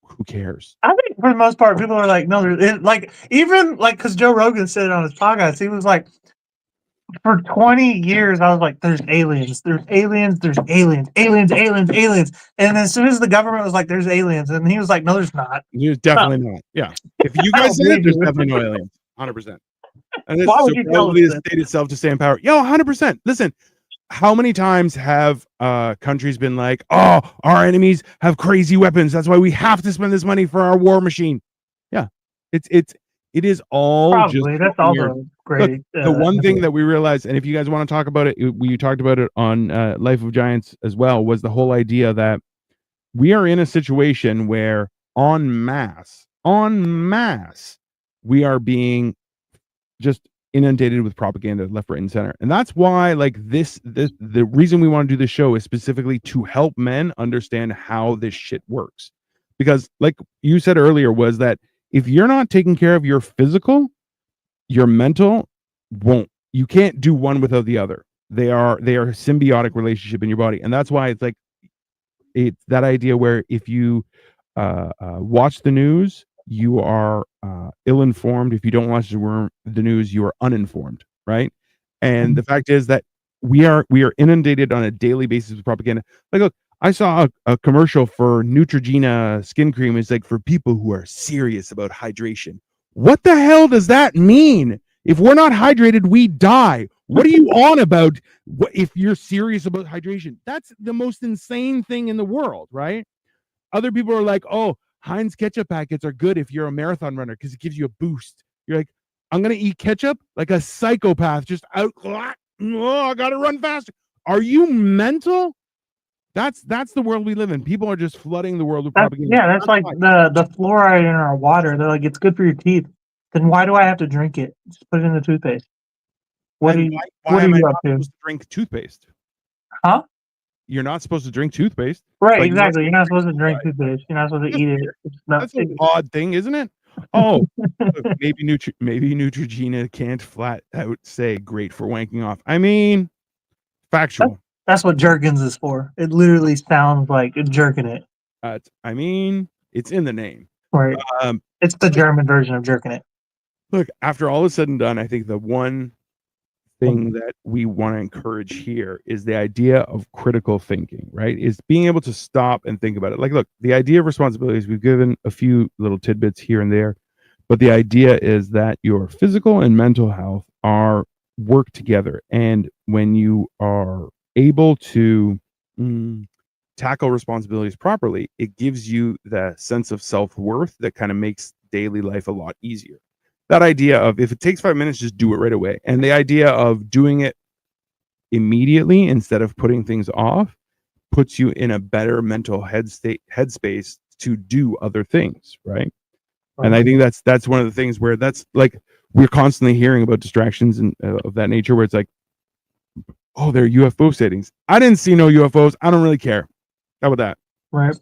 Who cares?" I think for the most part, people are like, no, like even like because Joe Rogan said it on his podcast, he was like, for 20 years, I was like, there's aliens, there's aliens, there's aliens, aliens, aliens, aliens. And as soon as the government was like, there's aliens, and he was like, no, there's not. There's definitely not. Yeah, if you I guys don't said it, believe there's you. definitely no aliens. 100%. And it's Why so would you tell probably us the this? state itself to stay in power. Yo, 100%. Listen, how many times have countries been like, "Oh, our enemies have crazy weapons. That's why we have to spend this money for our war machine." Yeah, it is all just Probably. That's all weird. the Look, great. the one thing that we realized, and if you guys want to talk about it, we talked about it on Life of Giants as well, was the whole idea that we are in a situation where en masse, we are being just inundated with propaganda left, right, and center. And that's why, like, the reason we want to do this show is specifically to help men understand how this shit works. Because, like you said earlier, was that if you're not taking care of your physical, your mental won't. You can't do one without the other. They are a symbiotic relationship in your body, and that's why it's that idea where if you watch the news, you are ill-informed. If you don't watch the news, you are uninformed, right? And the fact is that we are inundated on a daily basis with propaganda. Like, look, I saw a commercial for Neutrogena skin cream. It's like for people who are serious about hydration. What the hell does that mean? If we're not hydrated, we die. What are you on about? If you're serious about hydration, that's the most insane thing in the world, right? Other people are like, "Oh, Heinz ketchup packets are good if you're a marathon runner because it gives you a boost." You're like, "I'm gonna eat ketchup like a psychopath, just out. Oh, I gotta run faster." Are you mental? That's the world we live in. People are just flooding the world with propaganda. That's like fine. the fluoride in our water. They're like, it's good for your teeth. Then why do I have to drink it? Just put it in the toothpaste. What And are you why What are am I you not up to? supposed to drink toothpaste? Huh? You're not supposed to drink toothpaste. Right, Like, exactly. You're not supposed to drink toothpaste. You're not supposed to That's eat it. weird. It's not. That's an odd thing, isn't it? Oh, look, maybe Neutrogena can't flat out say great for wanking off. I mean, factual. That's what Jergens is for. It literally sounds like jerking it. I mean, it's in the name. Right. Um, It's the German version of jerking it. Look, after all is said and done, I think the one thing that we want to encourage here is the idea of critical thinking, right? Is being able to stop and think about it. Like, look, the idea of responsibilities, we've given a few little tidbits here and there, but the idea is that your physical and mental health are work together. And when you are able to tackle responsibilities properly, it gives you the sense of self-worth that kind of makes daily life a lot easier. That idea of, if it takes 5 minutes, just do it right away. And the idea of doing it immediately instead of putting things off puts you in a better mental headspace to do other things, right? And I think that's one of the things where that's like, we're constantly hearing about distractions and of that nature, where it's like, "Oh, there are UFO sightings. I didn't see no UFOs. I don't really care." How about that? Right.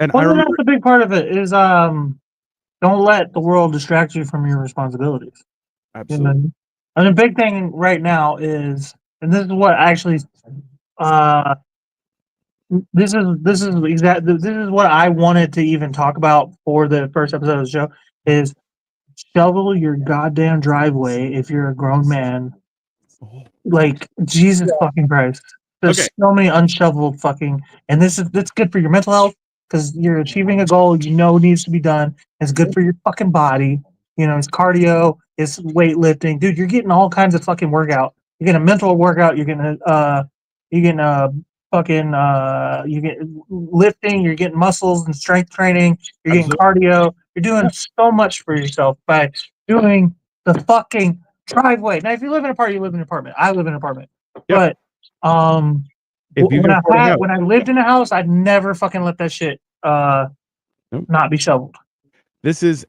And Well, I remember, that's a big part of it. Is don't let the world distract you from your responsibilities. You absolutely. know? And the big thing right now is, and this is what actually, uh, this is what I wanted to even talk about for the first episode of the show is shovel your goddamn driveway if you're a grown man. Oh, Like, Jesus fucking Christ. There's okay. so many unshoveled fucking, and that's good for your mental health because you're achieving a goal you know needs to be done. It's good for your fucking body. You know, it's cardio, it's weightlifting. Dude, you're getting all kinds of fucking workout. You're getting a mental workout, you're getting you get lifting, you're getting muscles and strength training, you're getting Absolutely. cardio. You're doing so much for yourself by doing the fucking driveway. Now, if you live in an apartment, you live in an apartment. I live in an apartment. Yep. But If you can afford a house. when I lived in a house, I'd never fucking let that shit Nope. not be shoveled. This is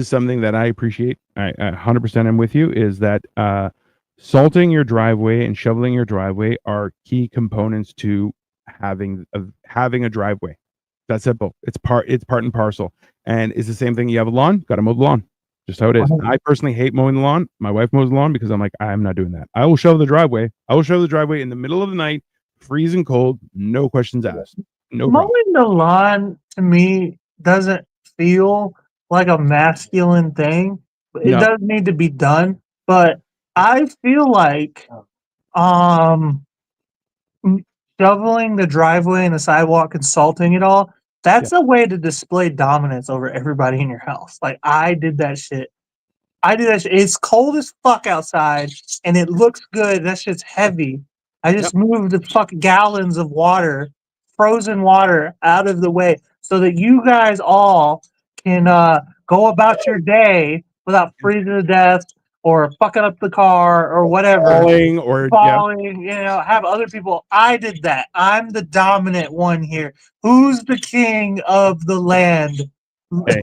something that I appreciate. I 100% am with you. Is that salting your driveway and shoveling your driveway are key components to having a driveway. That's simple. It's part and parcel. And it's the same thing. You have a lawn, got to mow the lawn. Just how it is. I personally hate mowing the lawn. My wife mows the lawn because I'm like, I'm not doing that. I will shovel the driveway. I will shovel the driveway in the middle of the night, freezing cold, no questions asked. No problem. Mowing the lawn to me doesn't feel like a masculine thing. It No. does need to be done, but I feel like shoveling the driveway and the sidewalk and salting it all, that's a way to display dominance over everybody in your house. Like I did that shit. It's cold as fuck outside and it looks good. That shit's heavy. I just moved the fucking gallons of water, frozen water, out of the way so that you guys all can go about your day without freezing to death or fucking up the car or whatever. Falling, you know, have other people. I did that. I'm the dominant one here. Who's the king of the land? Hey,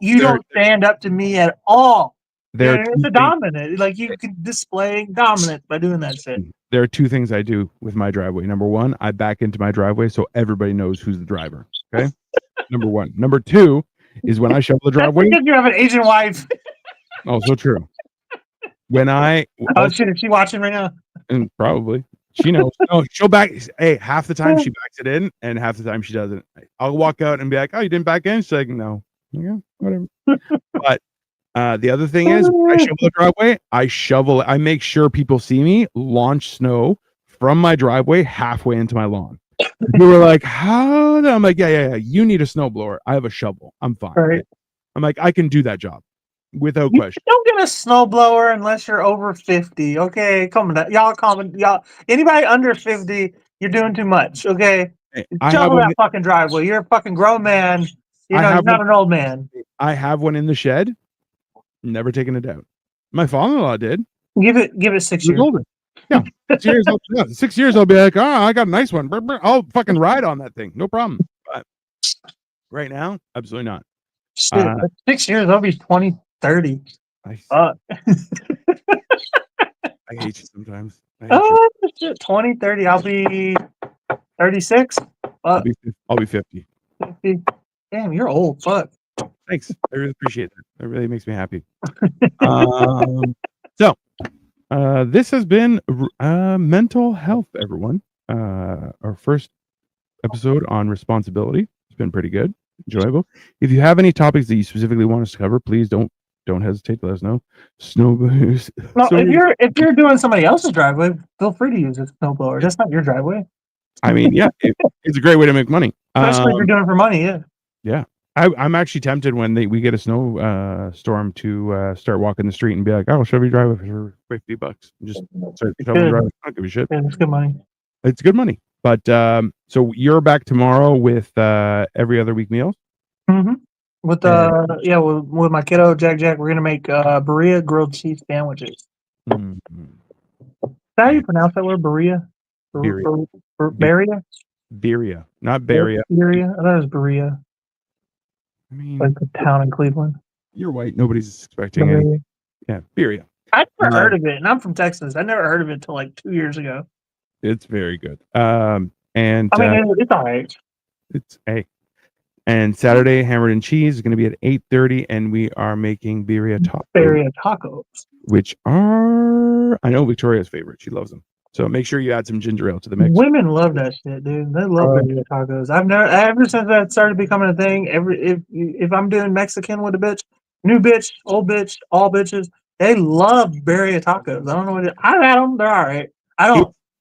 you don't stand up to me at all. You're the dominant. Like you can display dominance by doing that shit. There are two things I do with my driveway. Number one, I back into my driveway so everybody knows who's the driver. Okay. Number one. Number two is when I shovel the driveway. That's because you have an Asian wife. Oh, so true. When shit, is she watching right now? And probably she knows. No, she'll back. Hey, half the time she backs it in, and half the time she doesn't. I'll walk out and be like, "Oh, you didn't back in?" She's like, "No." Yeah, whatever. But the other thing is, when I shovel the driveway, I make sure people see me launch snow from my driveway halfway into my lawn. You were like, "How?" I'm like, "Yeah. You need a snowblower. I have a shovel. I'm fine." Right. I'm like, I can do that job without question. Don't get a snowblower unless you're over 50. Okay, come on, y'all. Anybody under 50, you're doing too much. Okay, Hey, shovel that fucking driveway. You're a fucking grown man. You're not an old man. I have one in the shed. Never taken it out. My father-in-law did. Give it 6 years. Older. Yeah, 6 years. 6 years. I'll be like, oh, I got a nice one. I'll fucking ride on that thing. No problem. But right now, absolutely not. Shit, 6 years. I'll be 20, 30. I hate you sometimes. Shit, 20, 30. I'll be 36. I'll be 50. 50. Damn, you're old. Fuck. Thanks. I really appreciate that. That really makes me happy. This has been mental health, everyone. Our first episode on responsibility. It's been pretty good, enjoyable. If you have any topics that you specifically want us to cover, please don't hesitate to let us know. Snowblower. No, if you're doing somebody else's driveway, feel free to use a snowblower. That's not your driveway. I mean, yeah, it's a great way to make money. Especially if you're doing it for money, yeah. Yeah. I'm actually tempted when we get a snow storm to start walking the street and be like, "Oh, I'll shovel your driveway for $50." And just start shoveling the driveway. I don't give a shit. Yeah, it's good money. It's good money. But so you're back tomorrow with every other week meals? Mm-hmm. With with my kiddo Jack, we're gonna make Berea grilled cheese sandwiches. Mm-hmm. Is that how you pronounce that word, Berea? Berea? Berea, not Berea. Berea. I thought it was Berea. I mean, like the town in Cleveland. You're white. Nobody's expecting it. Yeah, Berea. I never heard of it, and I'm from Texas. I never heard of it until like 2 years ago. It's very good. And I mean, it's all right. It's and Saturday, Hammered and Cheese is going to be at 8:30, and we are making Berea tacos. Berea tacos, which are I know Victoria's favorite. She loves them. So make sure you add some ginger ale to the mix. Women love that shit, dude. They love Berea tacos. Ever since that started becoming a thing. If I'm doing Mexican with a bitch, new bitch, old bitch, all bitches, they love Berea tacos. I don't know what I've had them. They're all right. I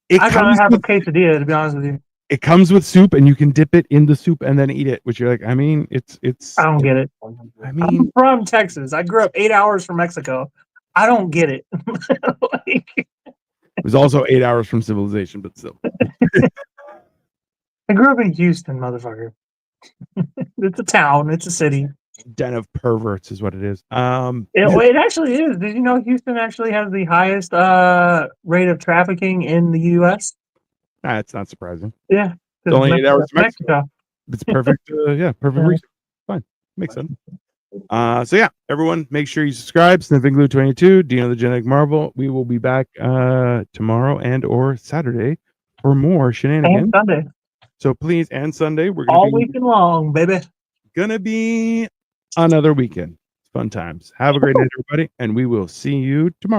gotta have a quesadilla, to be honest with you. It comes with soup, and you can dip it in the soup and then eat it. Which you're like, I mean, it's. I don't get it. I mean, I'm from Texas. I grew up 8 hours from Mexico. I don't get it. It was also 8 hours from civilization, but still. I grew up in Houston, motherfucker. It's a town. It's a city. Den of perverts is what it is. It actually is. Did you know Houston actually has the highest rate of trafficking in the U.S.? It's not surprising. Yeah. It's only 8 hours to Mexico. It's perfect. Perfect reason. Fine. Makes sense. So yeah, everyone, make sure you subscribe. Sniffing Glue 22, Dino the Genetic Marvel. We will be back tomorrow and or Saturday for more shenanigans. And Sunday. So please, and Sunday, we're gonna all weekend long, baby. Gonna be another weekend. Fun times. Have a great night, everybody, and we will see you tomorrow.